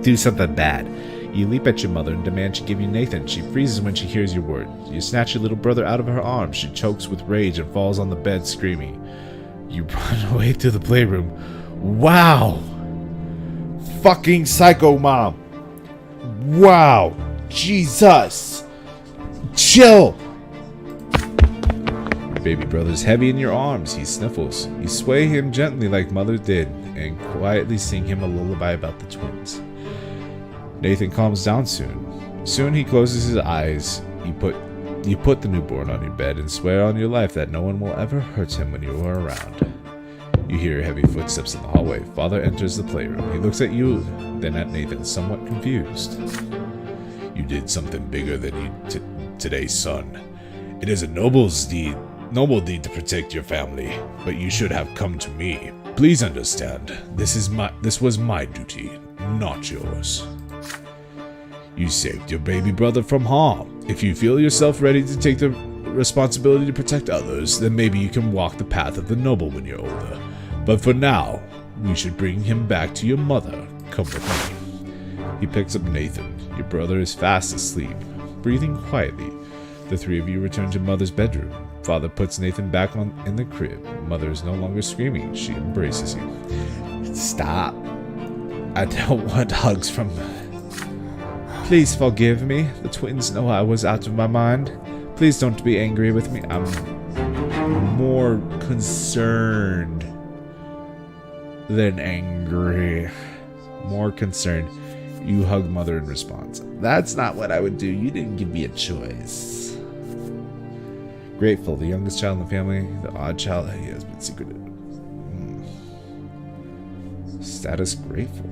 do something bad. You leap at your mother and demand she give you Nathan. She freezes when she hears your words. You snatch your little brother out of her arms. She chokes with rage and falls on the bed screaming. You run away to the playroom. Wow. Fucking psycho mom. Wow. Jesus. Chill. Your baby brother's heavy in your arms. He sniffles. You sway him gently like Mother did and quietly sing him a lullaby about the twins. Nathan calms down soon. Soon he closes his eyes. You put the newborn on your bed and swear on your life that no one will ever hurt him when you are around. You hear heavy footsteps in the hallway. Father enters the playroom. He looks at you, then at Nathan, somewhat confused. You did something bigger than you today, son. It is a noble deed to protect your family, but you should have come to me. Please understand, this was my duty, not yours. You saved your baby brother from harm. If you feel yourself ready to take the responsibility to protect others, then maybe you can walk the path of the noble when you're older. But for now, we should bring him back to your mother. Come with me. He picks up Nathan. Your brother is fast asleep, breathing quietly. The three of you return to Mother's bedroom. Father puts Nathan back in the crib. Mother is no longer screaming. She embraces you. Stop. I don't want hugs from... Please forgive me. The twins know I was out of my mind. Please don't be angry with me. I'm more concerned than angry. More concerned. You hug Mother in response. That's not what I would do. You didn't give me a choice. Grateful. The youngest child in the family. The odd child. He has been secreted. Status grateful.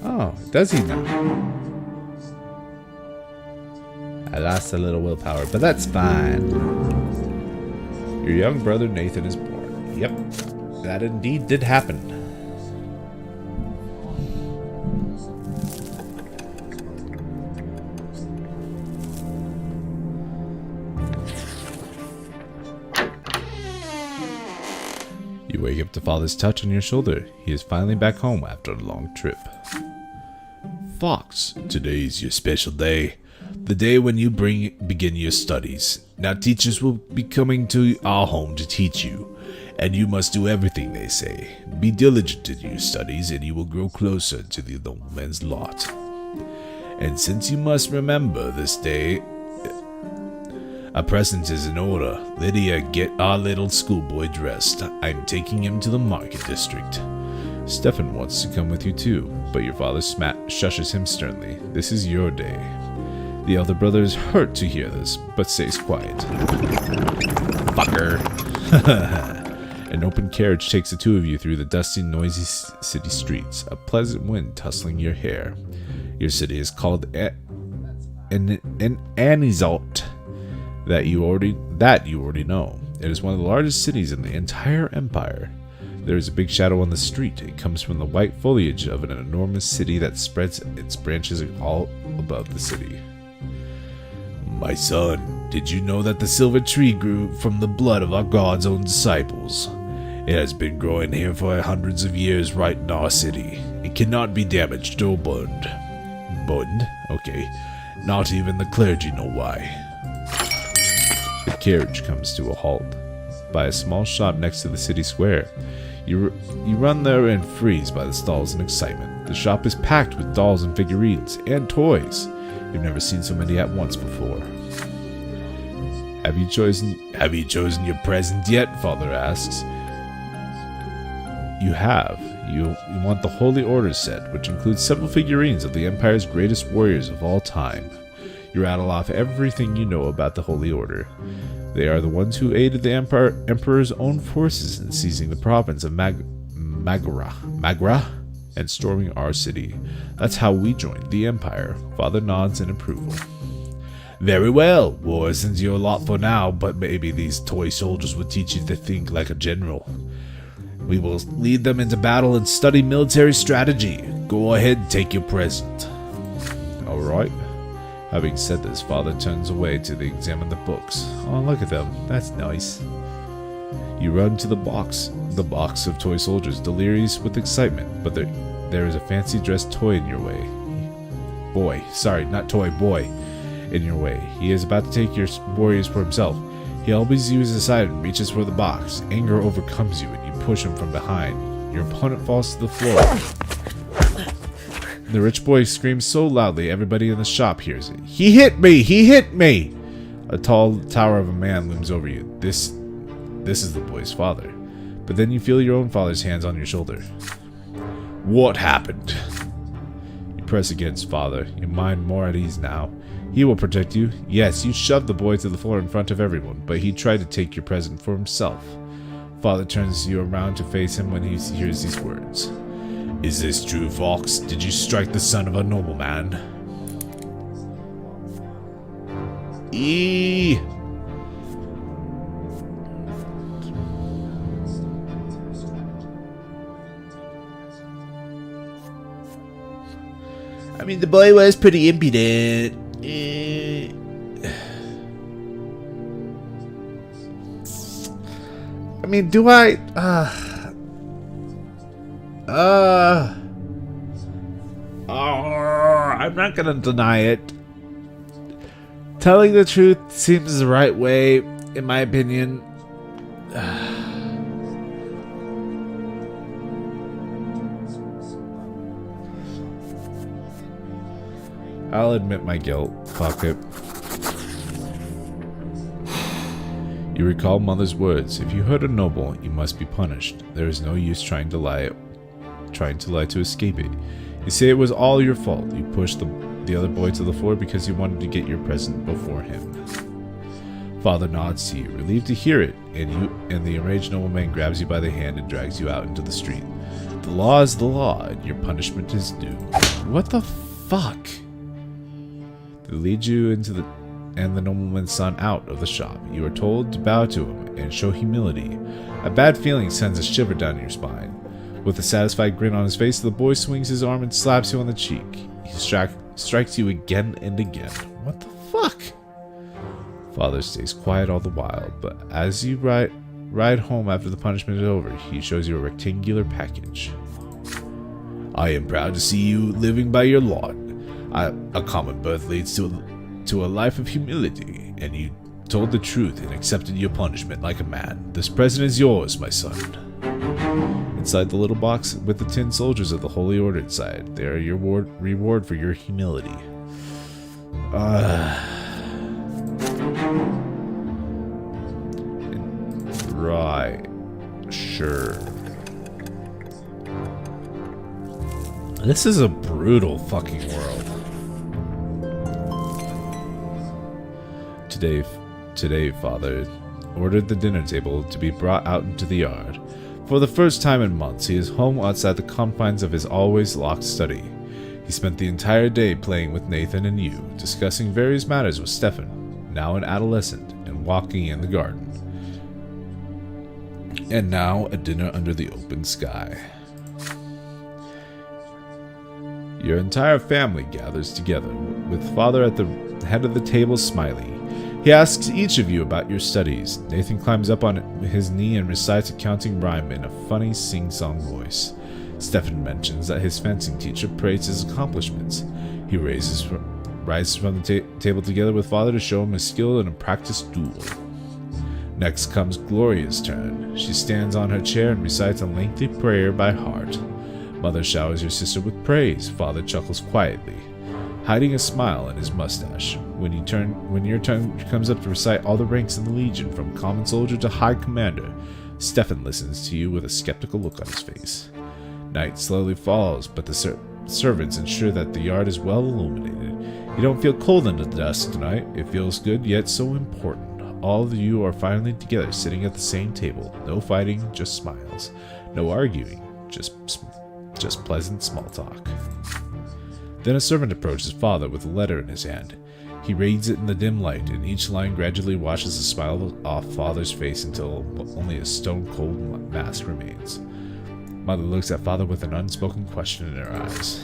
Oh, does he now? I lost a little willpower, but that's fine. Your young brother Nathan is born. Yep, that indeed did happen. You wake up to Father's touch on your shoulder. He is finally back home after a long trip. Fox, today's your special day. The day when you begin your studies. Now teachers will be coming to our home to teach you, and you must do everything they say. Be diligent in your studies, and you will grow closer to the nobleman's lot. And since you must remember this day, a present is in order. Lydia, get our little schoolboy dressed. I'm taking him to the market district. Stefan wants to come with you too, but your father shushes him sternly. This is your day. The elder brother is hurt to hear this, but stays quiet. Fucker. An open carriage takes the two of you through the dusty, noisy city streets, a pleasant wind tussling your hair. Your city is called an Anizalt, that you already know. It is one of the largest cities in the entire empire. There is a big shadow on the street. It comes from the white foliage of an enormous city that spreads its branches all above the city. My son, did you know that the silver tree grew from the blood of our God's own disciples? It has been growing here for hundreds of years right in our city. It cannot be damaged or burned. Burned? Okay. Not even the clergy know why. The carriage comes to a halt by a small shop next to the city square. You run there and freeze by the stalls in excitement. The shop is packed with dolls and figurines and toys. You've never seen so many at once before. Have you chosen your present yet? Father asks. You have. You want the Holy Order set, which includes several figurines of the Empire's greatest warriors of all time. You rattle off everything you know about the Holy Order. They are the ones who aided the Emperor's own forces in seizing the province of Magra, and storming our city. That's how we joined the Empire. Father nods in approval. Very well. War isn't your lot for now, but maybe these toy soldiers will teach you to think like a general. We will lead them into battle and study military strategy. Go ahead and take your present. Alright. Having said this, Father turns away to examine the books. Oh, look at them. That's nice. You run to the box of toy soldiers, delirious with excitement, but there is a fancy dressed toy in your way. Boy, in your way. He is about to take your warriors for himself. He elbows you aside and reaches for the box. Anger overcomes you and you push him from behind. Your opponent falls to the floor. The rich boy screams so loudly everybody in the shop hears it. He hit me! He hit me! A tall tower of a man looms over you. This is the boy's father. But then you feel your own father's hands on your shoulder. What happened? You press against Father, your mind more at ease now. He will protect you. Yes, you shoved the boy to the floor in front of everyone, but he tried to take your present for himself. Father turns you around to face him when he hears these words. Is this true, Fox? Did you strike the son of a nobleman? I mean, the boy was pretty impudent. I mean, do I... I'm not gonna deny it. Telling the truth seems the right way, in my opinion. I'll admit my guilt. Fuck it. You recall Mother's words. If you hurt a noble, you must be punished. There is no use trying to lie to escape it. You say it was all your fault. You pushed the other boy to the floor because you wanted to get your present before him. Father nods to you, relieved to hear it, and the enraged nobleman grabs you by the hand and drags you out into the street. The law is the law, and your punishment is due. What the fuck? They lead you and the nobleman's son out of the shop. You are told to bow to him and show humility. A bad feeling sends a shiver down your spine. With a satisfied grin on his face, the boy swings his arm and slaps you on the cheek. He strikes you again and again. What the fuck? Father stays quiet all the while, but as you ride home after the punishment is over, he shows you a rectangular package. I am proud to see you living by your lot. A common birth leads to a life of humility, and you told the truth and accepted your punishment like a man. This present is yours, my son. Inside the little box with the tin soldiers of the Holy Order inside, they are your reward for your humility. Right. Sure. This is a brutal fucking world. Today, Father ordered the dinner table to be brought out into the yard. For the first time in months, he is home outside the confines of his always locked study. He spent the entire day playing with Nathan and you, discussing various matters with Stefan, now an adolescent, and walking in the garden. And now a dinner under the open sky. Your entire family gathers together, with Father at the head of the table smiling. He asks each of you about your studies. Nathan climbs up on his knee and recites a counting rhyme in a funny sing-song voice. Stefan mentions that his fencing teacher praised his accomplishments. He rises from the table together with Father to show him his skill in a practiced duel. Next comes Gloria's turn. She stands on her chair and recites a lengthy prayer by heart. Mother showers your sister with praise. Father chuckles quietly, hiding a smile in his mustache. When your turn comes up to recite all the ranks in the Legion, from common soldier to high commander, Stefan listens to you with a skeptical look on his face. Night slowly falls, but the servants ensure that the yard is well illuminated. You don't feel cold in the dusk tonight. It feels good, yet so important. All of you are finally together, sitting at the same table. No fighting, just smiles. No arguing, just pleasant small talk. Then a servant approaches Father with a letter in his hand. He reads it in the dim light, and each line gradually washes the smile off Father's face until only a stone-cold mask remains. Mother looks at Father with an unspoken question in her eyes.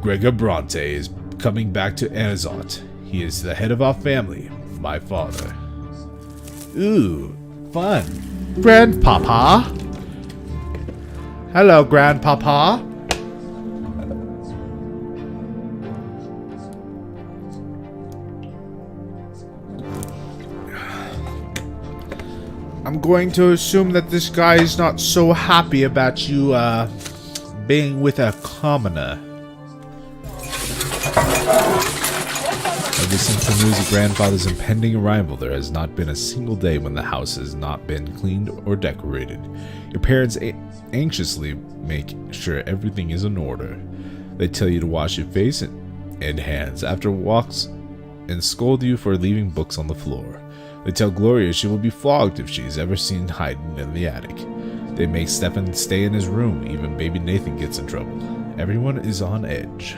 Gregor Brante is coming back to Anazot. He is the head of our family, my father. Ooh, fun. Grandpapa? Hello, Grandpapa. I'm going to assume that this guy is not so happy about you, being with a commoner. Ever since the news of grandfather's impending arrival, there has not been a single day when the house has not been cleaned or decorated. Your parents anxiously make sure everything is in order. They tell you to wash your face and hands after walks and scold you for leaving books on the floor. They tell Gloria she will be flogged if she is ever seen hiding in the attic. They make Stefan stay in his room, even baby Nathan gets in trouble. Everyone is on edge.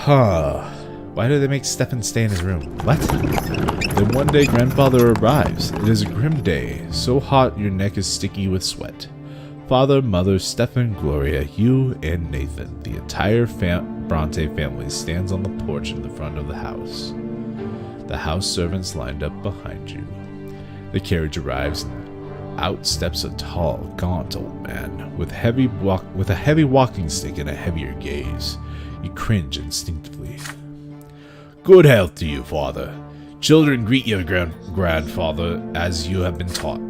Why do they make Stefan stay in his room? What? Then one day grandfather arrives. It is a grim day, so hot your neck is sticky with sweat. Father, mother, Stefan, Gloria, you, and Nathan. The entire Brante family stands on the porch in the front of the house. The house servants lined up behind you. The carriage arrives, and out steps a tall, gaunt old man with a heavy walking stick and a heavier gaze. You cringe instinctively. Good health to you, father. Children, greet your grandfather as you have been taught.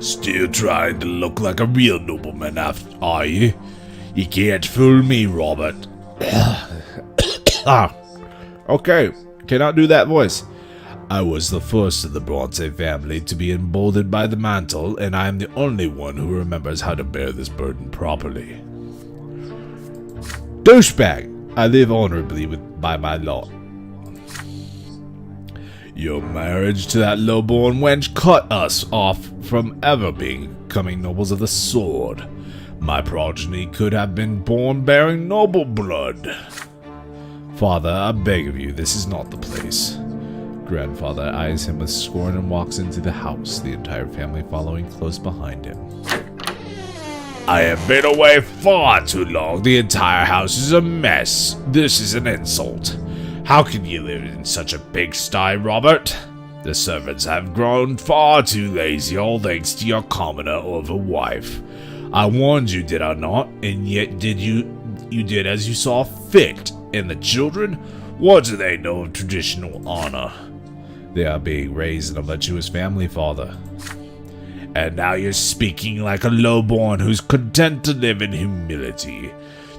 Still trying to look like a real nobleman, are you? You can't fool me, Robert. Okay, cannot do that voice. I was the first of the Brante family to be emboldened by the mantle, and I am the only one who remembers how to bear this burden properly. Douchebag! I live honorably by my lot. Your marriage to that low-born wench cut us off from ever becoming nobles of the sword. My progeny could have been born bearing noble blood. Father, I beg of you, this is not the place. Grandfather eyes him with scorn and walks into the house, the entire family following close behind him. I have been away far too long. The entire house is a mess. This is an insult. How can you live in such a pigsty, Robert? The servants have grown far too lazy, all thanks to your commoner of a wife. I warned you, did I not? And yet you did as you saw fit. And the children? What do they know of traditional honor? They are being raised in a virtuous family, father. And now you're speaking like a lowborn who's content to live in humility.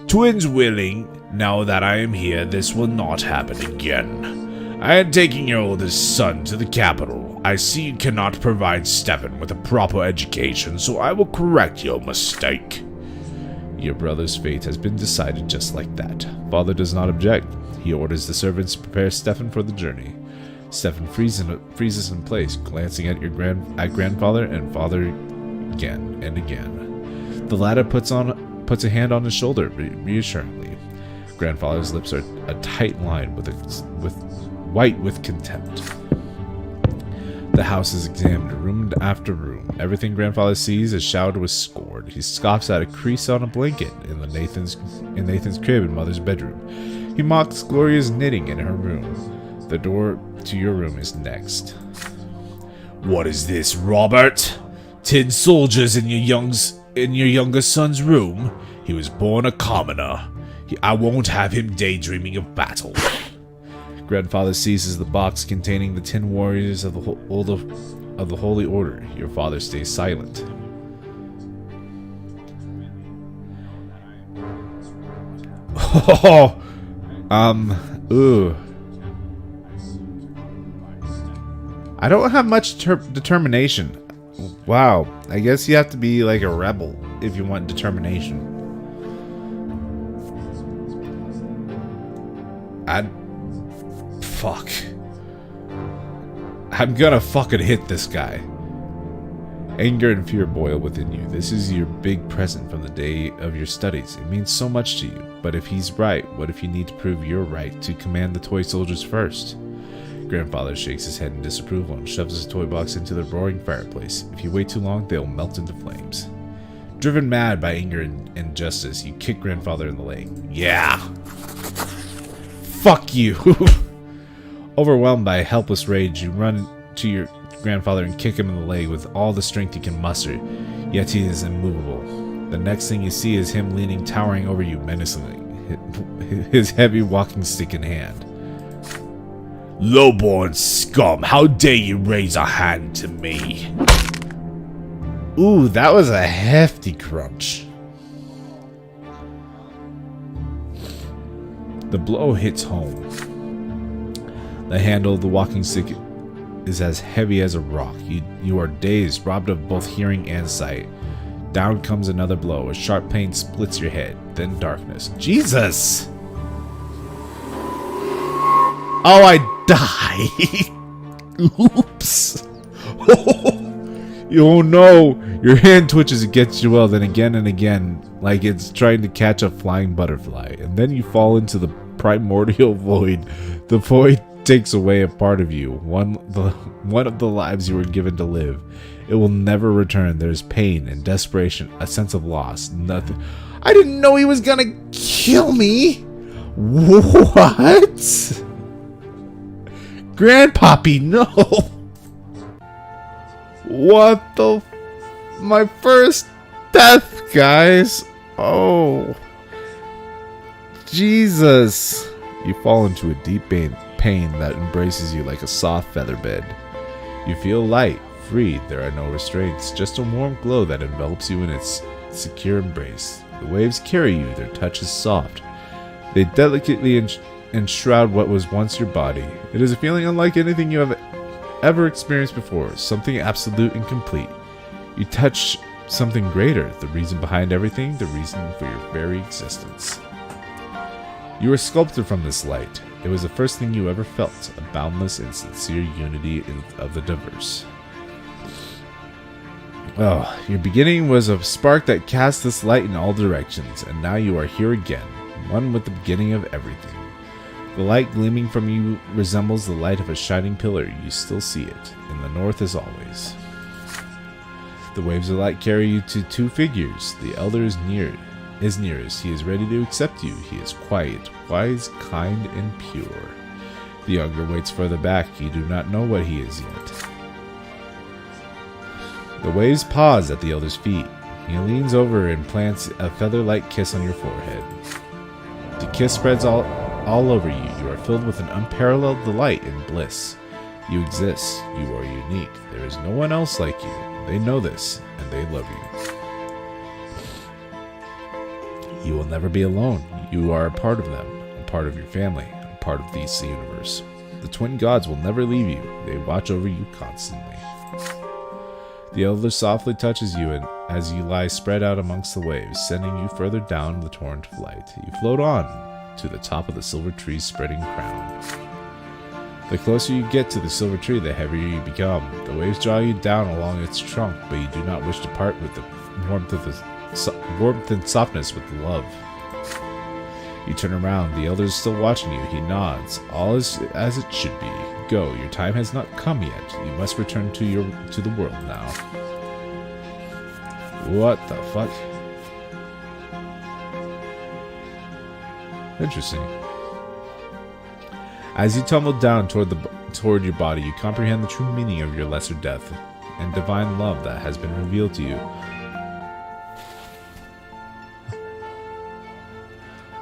Twins willing, now that I am here, this will not happen again. I am taking your oldest son to the capital. I see you cannot provide Stefan with a proper education, so I will correct your mistake. Your brother's fate has been decided just like that. Father does not object. He orders the servants to prepare Stefan for the journey. Stefan freezes in place, glancing at grandfather and father again and again. The latter puts a hand on his shoulder reassuringly. Grandfather's lips are a tight line white with contempt. The house is examined, room after room. Everything grandfather sees is showered with scored. He scoffs at a crease on a blanket in Nathan's crib in mother's bedroom. He mocks Gloria's knitting in her room. The door to your room is next. What is this, Robert? 10 soldiers in your youngest son's room? He was born a commoner. I won't have him daydreaming of battle. Grandfather seizes the box containing the 10 warriors of the Holy Order. Your father stays silent. I don't have much determination. Wow, I guess you have to be like a rebel if you want determination. Fuck. I'm gonna fucking hit this guy. Anger and fear boil within you. This is your big present from the day of your studies. It means so much to you. But if he's right, what if you need to prove you're right to command the toy soldiers first? Grandfather shakes his head in disapproval and shoves his toy box into the roaring fireplace. If you wait too long, they'll melt into flames. Driven mad by anger and injustice, you kick grandfather in the leg. Yeah! Fuck you! Overwhelmed by helpless rage, you run to your grandfather and kick him in the leg with all the strength you can muster, yet he is immovable. The next thing you see is him leaning towering over you menacingly, his heavy walking stick in hand. Lowborn scum, how dare you raise a hand to me? Ooh, that was a hefty crunch. The blow hits home. The handle of the walking stick is as heavy as a rock. You are dazed, robbed of both hearing and sight. Down comes another blow. A sharp pain splits your head. Then darkness. Jesus! Oh, I die! Oops! Oh no! Your hand twitches against your will, then again and again, like it's trying to catch a flying butterfly. And then you fall into the primordial void. The void takes away a part of you, one of the lives you were given to live. It will never return. There's pain and desperation, a sense of loss, nothing. I didn't know he was gonna kill me! What? Grandpappy, no! What the my first death, guys! Oh. Jesus. You fall into a deep pain that embraces you like a soft feather bed. You feel light, free. There are no restraints, just a warm glow that envelops you in its secure embrace. The waves carry you, their touch is soft. They delicately enshroud what was once your body. It is a feeling unlike anything you have ever experienced before, something absolute and complete. You touch something greater, the reason behind everything, the reason for your very existence. You were sculpted from this light. It was the first thing you ever felt, a boundless and sincere unity of the diverse. Oh, your beginning was a spark that cast this light in all directions, and now you are here again, one with the beginning of everything. The light gleaming from you resembles the light of a shining pillar. You still see it, in the north as always. The waves of light carry you to two figures. The elder is nearest. He is ready to accept you. He is quiet, wise, kind, and pure. The younger waits further back. You do not know what he is yet. The waves pause at the elder's feet. He leans over and plants a feather-like kiss on your forehead. The kiss spreads all over you. You are filled with an unparalleled delight and bliss. You exist. You are unique. There is no one else like you. They know this, and they love you. You will never be alone. You are a part of them, a part of your family, a part of this universe. The twin gods will never leave you. They watch over you constantly. The elder softly touches you and as you lie spread out amongst the waves, sending you further down the torrent of light. You float on to the top of the silver tree's spreading crown. The closer you get to the silver tree, the heavier you become. The waves draw you down along its trunk, but you do not wish to part with the warmth and softness with love. You turn around. The elder is still watching you. He nods. All is as it should be. Go. Your time has not come yet. You must return to the world now. What the fuck? Interesting. As you tumble down toward your body, you comprehend the true meaning of your lesser death and divine love that has been revealed to you.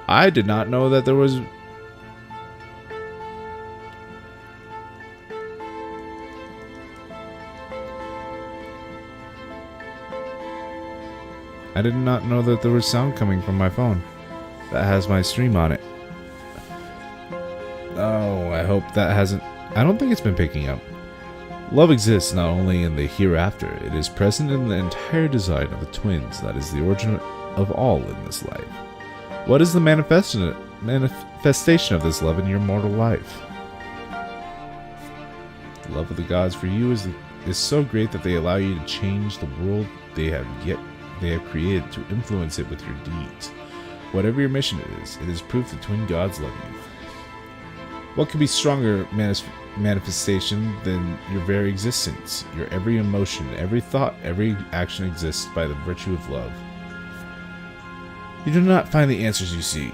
I did not know that there was... I did not know that there was sound coming from my phone that has my stream on it. Oh, I hope that hasn't... I don't think it's been picking up. Love exists not only in the hereafter, it is present in the entire design of the twins that is the origin of all in this life. What is the manifestation of this love in your mortal life? The love of the gods for you is so great that they allow you to change the world they have created to influence it with your deeds. Whatever your mission is, it is proof the twin gods love you. What could be stronger manifestation than your very existence? Your every emotion, every thought, every action exists by the virtue of love. You do not find the answers you seek.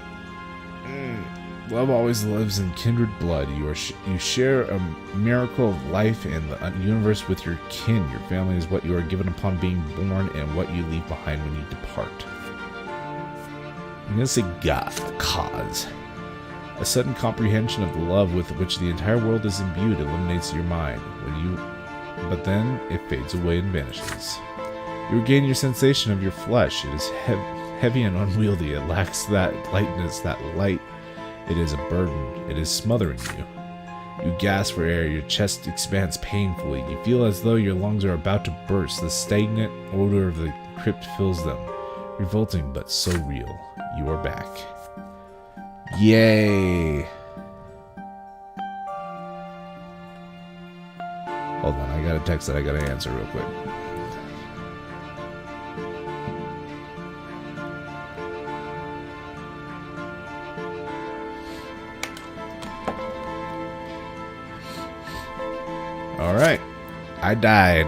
Love always lives in kindred blood. You share a miracle of life and the universe with your kin. Your family is what you are given upon being born and what you leave behind when you depart. I'm going to say God, cause. A sudden comprehension of the love with which the entire world is imbued eliminates your mind. But then it fades away and vanishes. You regain your sensation of your flesh. It is heavy and unwieldy. It lacks that lightness, that light. It is a burden. It is smothering you. You gasp for air. Your chest expands painfully. You feel as though your lungs are about to burst. The stagnant odor of the crypt fills them. Revolting, but so real. You are back. Yay! Hold on, I got a text that I gotta answer real quick. Alright. I died.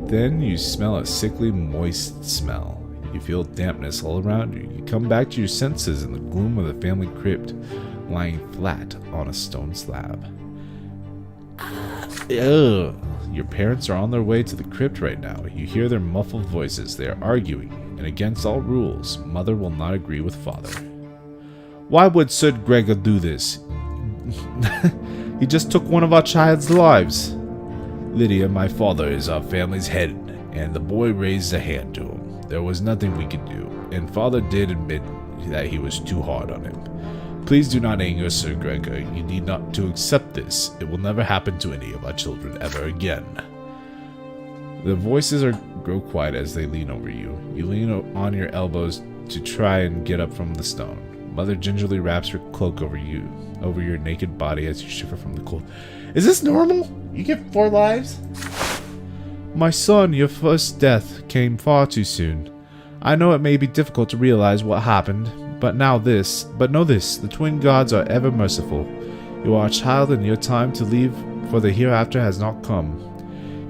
Then you smell a sickly, moist smell. You feel dampness all around you. You come back to your senses in the gloom of the family crypt, lying flat on a stone slab. Ugh. Your parents are on their way to the crypt right now. You hear their muffled voices. They are arguing, and against all rules, Mother will not agree with Father. Why would Sir Gregor do this? He just took one of our child's lives. Lydia, my father is our family's head, and the boy raised a hand to him. There was nothing we could do, and Father did admit that he was too hard on him. Please do not anger Sir Gregor. You need not to accept this. It will never happen to any of our children ever again. The voices grow quiet as they lean over you. You lean on your elbows to try and get up from the stone. Mother gingerly wraps her cloak over your naked body as you shiver from the cold. Is this normal? You get 4 lives? My son, your first death came far too soon. I know it may be difficult to realize what happened, but know this, the twin gods are ever merciful. You are a child and your time to leave for the hereafter has not come.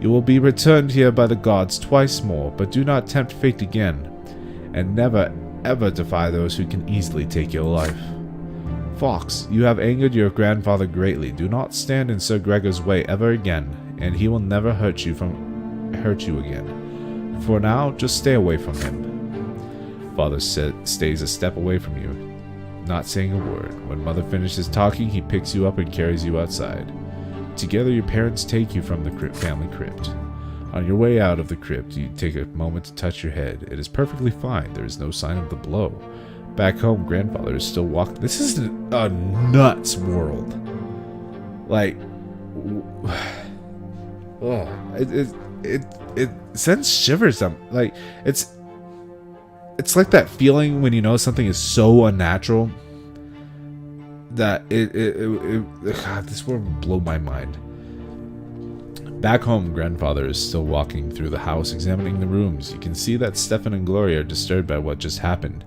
You will be returned here by the gods twice more, but do not tempt fate again, and never ever defy those who can easily take your life. Fox, you have angered your grandfather greatly. Do not stand in Sir Gregor's way ever again, and he will never hurt you again. For now, just stay away from him. Father stays a step away from you, not saying a word. When Mother finishes talking, he picks you up and carries you outside. Together, your parents take you from the family crypt. On your way out of the crypt, you take a moment to touch your head. It is perfectly fine. There is no sign of the blow. Back home, grandfather is still walking. This is a nuts world. Like, it sends shivers up. Like, it's like that feeling when you know something is so unnatural that God, this world would blow my mind. Back home, grandfather is still walking through the house, examining the rooms. You can see that Stefan and Gloria are disturbed by what just happened.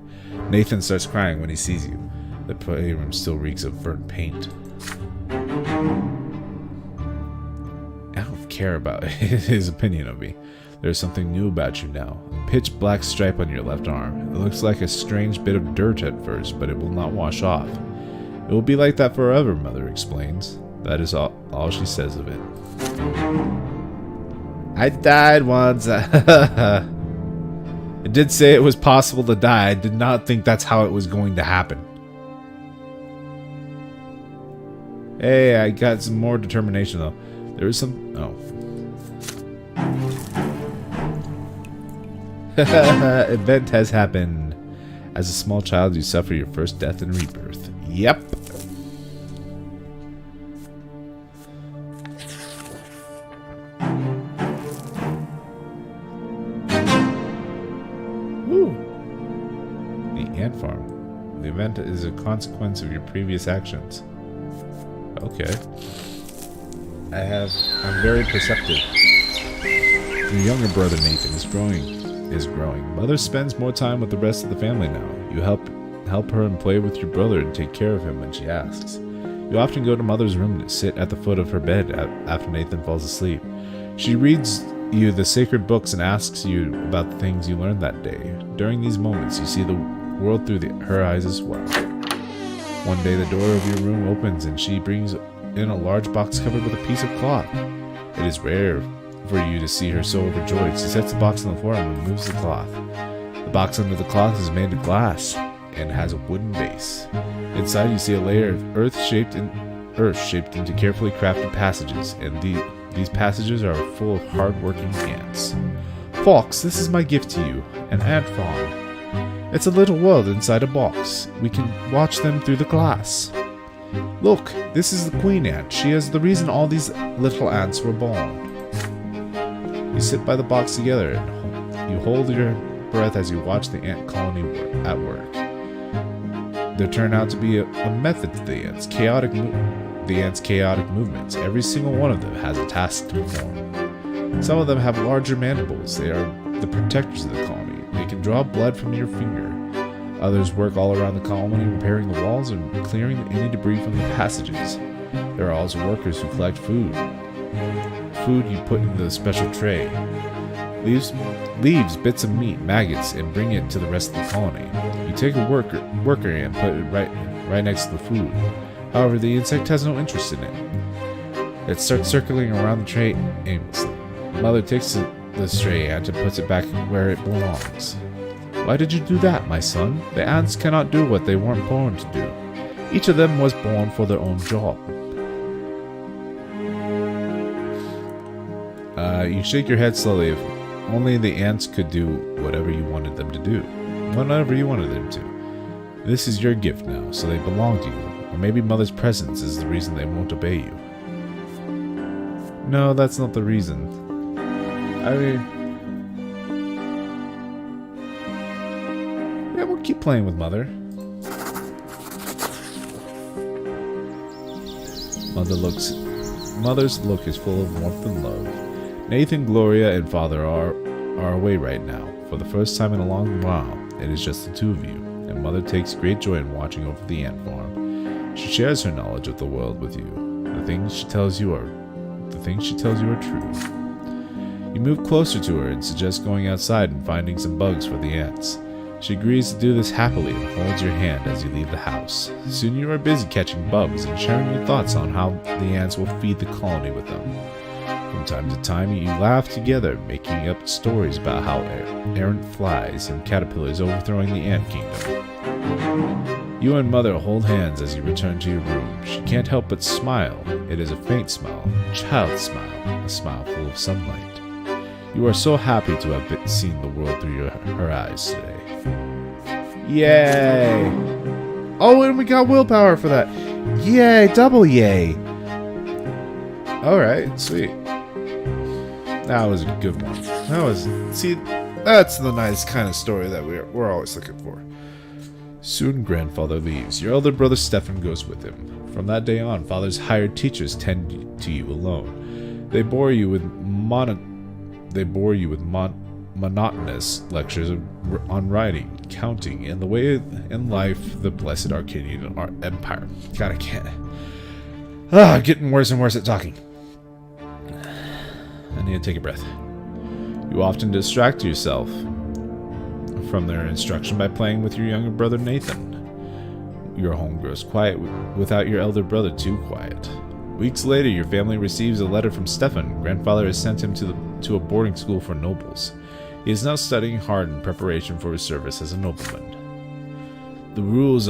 Nathan starts crying when he sees you. The playroom still reeks of burnt paint. I don't care about his opinion of me. There's something new about you now. A pitch black stripe on your left arm. It looks like a strange bit of dirt at first, but it will not wash off. It will be like that forever, Mother explains. That is all she says of it. I died once. It did say it was possible to die. I did not think that's how it was going to happen. Hey, I got some more determination though. There is some... Oh. Event has happened. As a small child, you suffer your first death and rebirth. Yep. Farm. The event is a consequence of your previous actions. Okay. I'm very perceptive. Your younger brother Nathan is growing. Mother spends more time with the rest of the family now. You help her and play with your brother and take care of him when she asks. You often go to Mother's room to sit at the foot of her bed after Nathan falls asleep. She reads you the sacred books and asks you about the things you learned that day. During these moments, you see the world through her eyes as well. One day the door of your room opens and she brings in a large box covered with a piece of cloth. It is rare for you to see her so overjoyed. She sets the box on the floor and removes the cloth. The box under the cloth is made of glass and has a wooden base. Inside you see a layer of earth shaped into carefully crafted passages, and these passages are full of hard-working ants. Fox, this is my gift to you, an ant farm. It's a little world inside a box. We can watch them through the glass. Look, this is the queen ant. She is the reason all these little ants were born. You sit by the box together and you hold your breath as you watch the ant colony at work. There turn out to be a method to the ants' chaotic movements. Every single one of them has a task to perform. Some of them have larger mandibles. They are the protectors of the colony. They can draw blood from your finger. Others work all around the colony, repairing the walls and clearing any debris from the passages. There are also workers who collect food. Food you put into the special tray. Leaves bits of meat, maggots, and bring it to the rest of the colony. You take a worker and put it right next to the food. However, the insect has no interest in it. It starts circling around the tray aimlessly. Mother takes the stray ant and puts it back where it belongs. Why did you do that, my son? The ants cannot do what they weren't born to do. Each of them was born for their own job. You shake your head slowly. If only the ants could do whatever you wanted them to do. Whatever you wanted them to. This is your gift now, so they belong to you. Or maybe Mother's presence is the reason they won't obey you. No, that's not the reason. I mean... yeah, we'll keep playing with Mother. Mother's look is full of warmth and love. Nathan, Gloria, and Father are away right now. For the first time in a long while, it is just the two of you, and Mother takes great joy in watching over the ant farm. She shares her knowledge of the world with you. The things she tells you are true. You move closer to her and suggest going outside and finding some bugs for the ants. She agrees to do this happily and holds your hand as you leave the house. Soon you are busy catching bugs and sharing your thoughts on how the ants will feed the colony with them. From time to time, you laugh together, making up stories about how errant flies and caterpillars overthrowing the ant kingdom. You and Mother hold hands as you return to your room. She can't help but smile. It is a faint smile, a child's smile, a smile full of sunlight. You are so happy to have seen the world through her eyes today. Yay! Oh, and we got willpower for that. Yay, double yay. Alright, sweet. That was a good one. That's the nice kind of story that we're always looking for. Soon Grandfather leaves. Your elder brother Stefan goes with him. From that day on, Father's hired teachers tend to you alone. They bore you with monotonous lectures on writing, counting, and the way in life the blessed Arcadian Empire. God, I can't. Getting worse and worse at talking. I need to take a breath. You often distract yourself from their instruction by playing with your younger brother Nathan. Your home grows quiet without your elder brother too quiet. Weeks later, your family receives a letter from Stefan. Grandfather has sent him to a boarding school for nobles. He is now studying hard in preparation for his service as a nobleman. The rules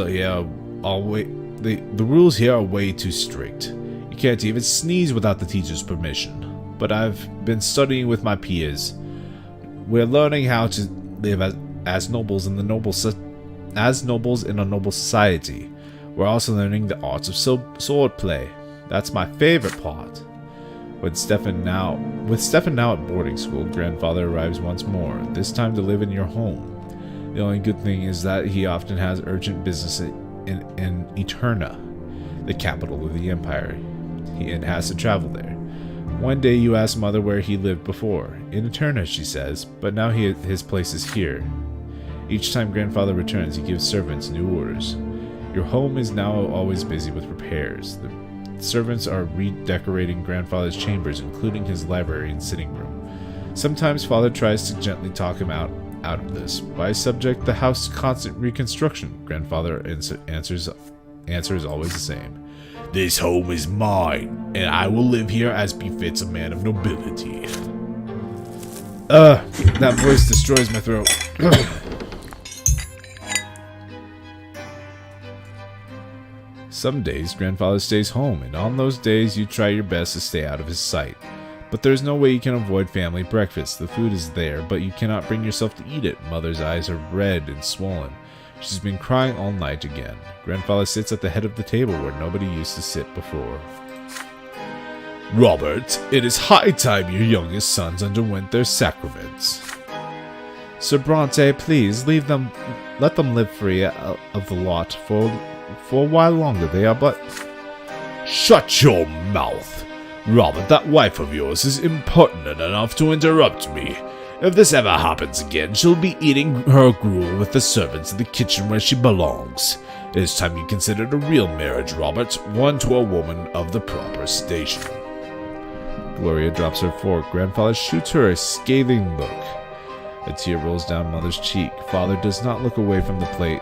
here are way too strict. You can't even sneeze without the teacher's permission. But I've been studying with my peers. We're learning how to live as nobles in a noble society. We're also learning the arts of sword play. That's my favorite part. With Stefan now at boarding school, Grandfather arrives once more, this time to live in your home. The only good thing is that he often has urgent business in Eterna, the capital of the Empire, and has to travel there. One day you ask Mother where he lived before. In Eterna, she says, but now his place is here. Each time Grandfather returns, he gives servants new orders. Your home is now always busy with repairs. The servants are redecorating Grandfather's chambers, including his library and sitting room. Sometimes Father tries to gently talk him out of this. Why subject the house to constant reconstruction? Grandfather answer is always the same. This home is mine, and I will live here as befits a man of nobility. That voice destroys my throat. Some days, Grandfather stays home, and on those days you try your best to stay out of his sight. But there's no way you can avoid family breakfast. The food is there, but you cannot bring yourself to eat it. Mother's eyes are red and swollen. She's been crying all night again. Grandfather sits at the head of the table where nobody used to sit before. Robert, it is high time your youngest sons underwent their sacraments. Sir Brante, please let them live free of the lot for a while longer. They are but... Shut your mouth! Robert, that wife of yours is impertinent enough to interrupt me. If this ever happens again, she'll be eating her gruel with the servants in the kitchen where she belongs. It is time you considered a real marriage, Robert, one to a woman of the proper station. Gloria drops her fork. Grandfather shoots her a scathing look. A tear rolls down Mother's cheek. Father does not look away from the plate.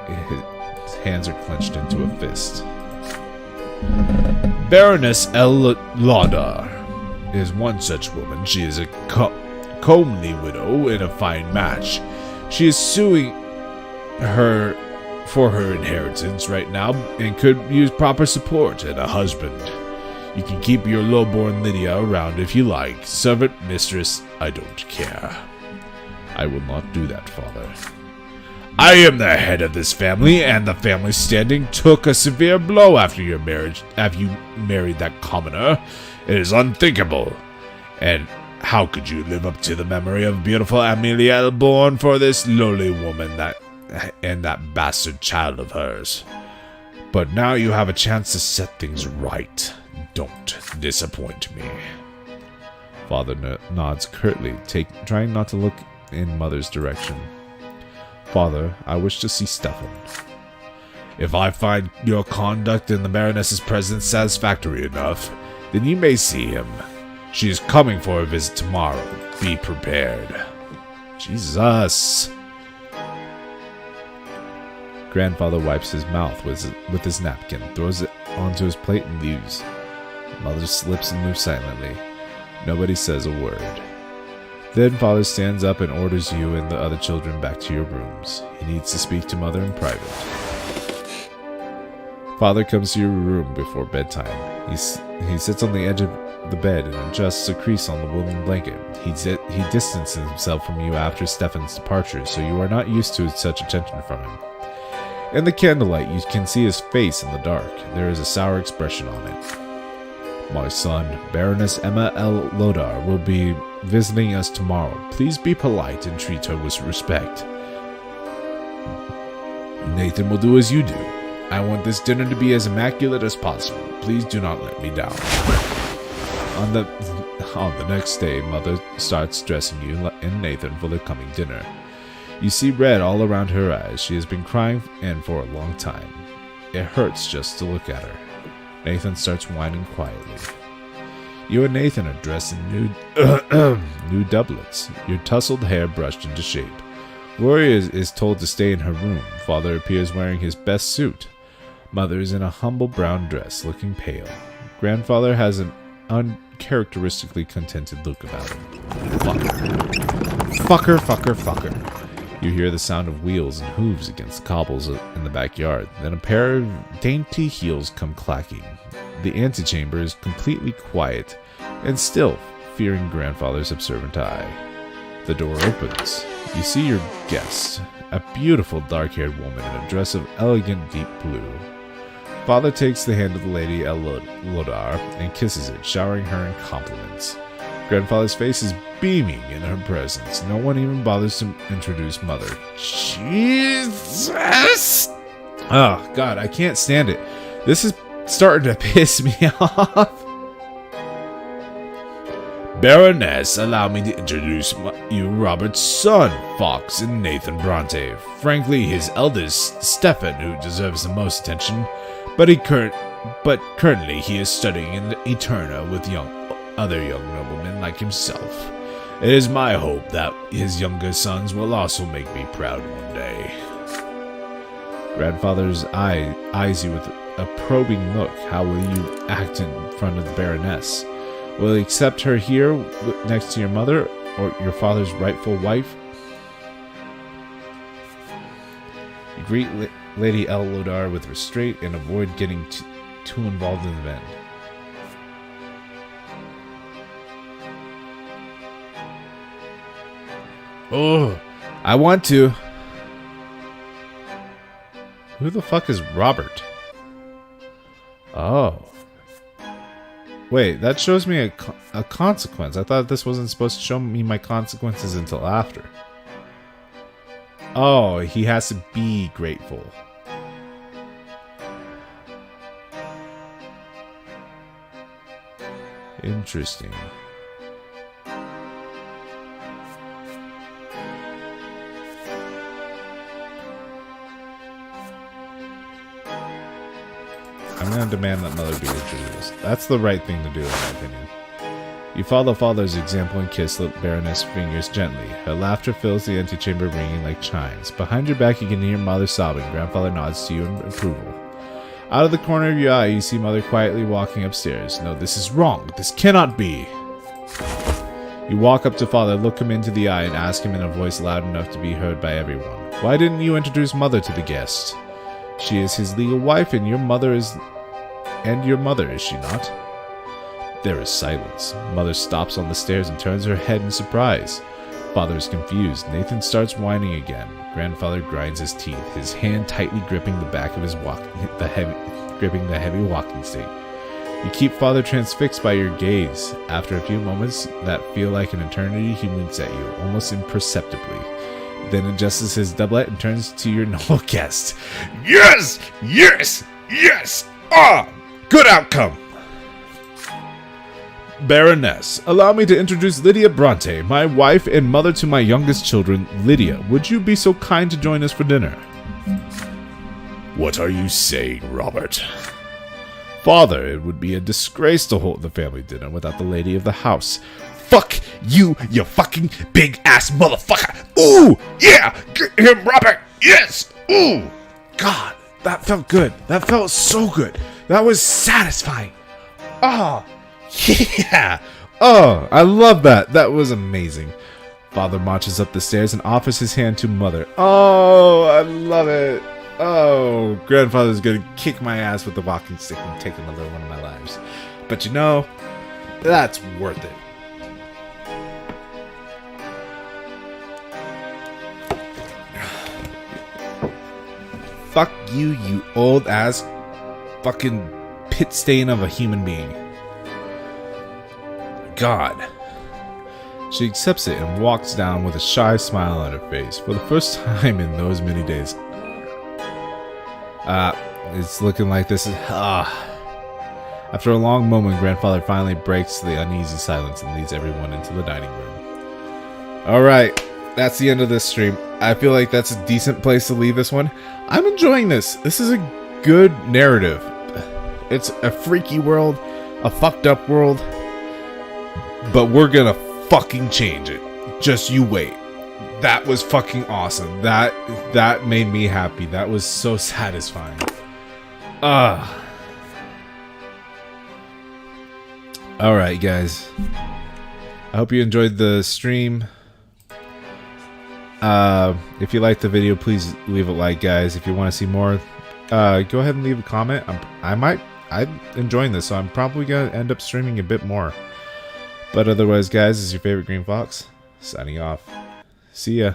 His hands are clenched into a fist. Baroness Laudar is one such woman. She is a comely widow and a fine match. She is suing her for her inheritance right now and could use proper support and a husband. You can keep your lowborn Lydia around if you like. Servant, mistress, I don't care. I will not do that, Father. I am the head of this family, and the family standing took a severe blow after your marriage. After you married that commoner, it is unthinkable. And how could you live up to the memory of beautiful Amelia born for this lowly woman and that bastard child of hers? But now you have a chance to set things right. Don't disappoint me. Father nods curtly, trying not to look in Mother's direction. Father, I wish to see Stefan. If I find your conduct in the Baroness's presence satisfactory enough, then you may see him. She is coming for a visit tomorrow. Be prepared. Jesus. Grandfather wipes his mouth with his napkin, throws it onto his plate, and leaves. Mother slips and moves silently. Nobody says a word. Then Father stands up and orders you and the other children back to your rooms. He needs to speak to Mother in private. Father comes to your room before bedtime. He sits on the edge of the bed and adjusts a crease on the woolen blanket. He distances himself from you after Stefan's departure, so you are not used to such attention from him. In the candlelight, you can see his face in the dark. There is a sour expression on it. My son, Baroness Emma L. Lodar, will be visiting us tomorrow. Please be polite and treat her with respect. Nathan will do as you do. I want this dinner to be as immaculate as possible. Please do not let me down. On the next day, Mother starts dressing you and Nathan for the coming dinner. You see red all around her eyes. She has been crying and for a long time. It hurts just to look at her. Nathan starts whining quietly. You and Nathan are dressed in new doublets, your tousled hair brushed into shape. Gloria is told to stay in her room. Father appears wearing his best suit. Mother is in a humble brown dress, looking pale. Grandfather has an uncharacteristically contented look about him. Fucker. Fucker. You hear the sound of wheels and hooves against the cobbles in the backyard. Then a pair of dainty heels come clacking. The antechamber is completely quiet and still, fearing Grandfather's observant eye. The door opens. You see your guest, a beautiful dark-haired woman in a dress of elegant deep blue. Father takes the hand of the Lady Lodar and kisses it, showering her in compliments. Grandfather's face is beaming in her presence. No one even bothers to introduce Mother. Jesus! Oh, God, I can't stand it. This is starting to piss me off. Baroness, allow me to introduce you Robert's son, Fox, and Nathan Brante. Frankly, his eldest, Stefan, who deserves the most attention, but currently he is studying in Eterna with other young noblemen like himself. It is my hope that his younger sons will also make me proud one day. Grandfather's eyes you with a probing look. How will you act in front of the Baroness? Will you accept her here next to your mother or your father's rightful wife? You greet Lady L. Lodar with restraint and avoid getting too involved in the event. Oh, I want to. Who the fuck is Robert? Oh. Wait, that shows me a consequence. I thought this wasn't supposed to show me my consequences until after. Oh, he has to be grateful. Interesting. I'm gonna demand that mother be introduced. That's the right thing to do, in my opinion. You follow father's example and kiss the Baroness' fingers gently. Her laughter fills the antechamber, ringing like chimes. Behind your back, you can hear mother sobbing. Grandfather nods to you in approval. Out of the corner of your eye, you see mother quietly walking upstairs. No, this is wrong. This cannot be. You walk up to father, look him into the eye, and ask him in a voice loud enough to be heard by everyone. Why didn't you introduce mother to the guest? She is his legal wife, and your mother, is she not? There is silence. Mother stops on the stairs and turns her head in surprise. Father is confused. Nathan starts whining again. Grandfather grinds his teeth, his hand tightly gripping the back of his gripping the heavy walking stick. You keep father transfixed by your gaze. After a few moments that feel like an eternity, he winks at you, almost imperceptibly. Then adjusts his doublet and turns to your noble guest. Yes! Yes! Yes! Ah! Good outcome! Baroness, allow me to introduce Lydia Brante, my wife and mother to my youngest children. Lydia, would you be so kind to join us for dinner? What are you saying, Robert? Father, it would be a disgrace to hold the family dinner without the lady of the house. Fuck you, you fucking big ass motherfucker! Ooh! Yeah! Get him, Robert! Yes! Ooh! God, that felt good. That felt so good. That was satisfying. Ah! Yeah! Oh, I love that. That was amazing. Father marches up the stairs and offers his hand to mother. Oh, I love it. Oh, grandfather's gonna kick my ass with the walking stick and take another one of my lives. But you know, that's worth it. Fuck you, you old ass fucking pit stain of a human being. God. She accepts it and walks down with a shy smile on her face for the first time in those many days. It's looking like this is... After a long moment, grandfather finally breaks the uneasy silence and leads everyone into the dining room. Alright, that's the end of this stream. I feel like that's a decent place to leave this one. I'm enjoying this. This is a good narrative. It's a freaky world, a fucked up world, but we're gonna fucking change it. Just you wait. That was fucking awesome. That made me happy. That was so satisfying. Alright, guys. I hope you enjoyed the stream. If you liked the video, please leave a like, guys. If you want to see more, go ahead and leave a comment. I'm enjoying this, so I'm probably gonna end up streaming a bit more. But otherwise, guys, this is your favorite Green Fox, signing off. See ya.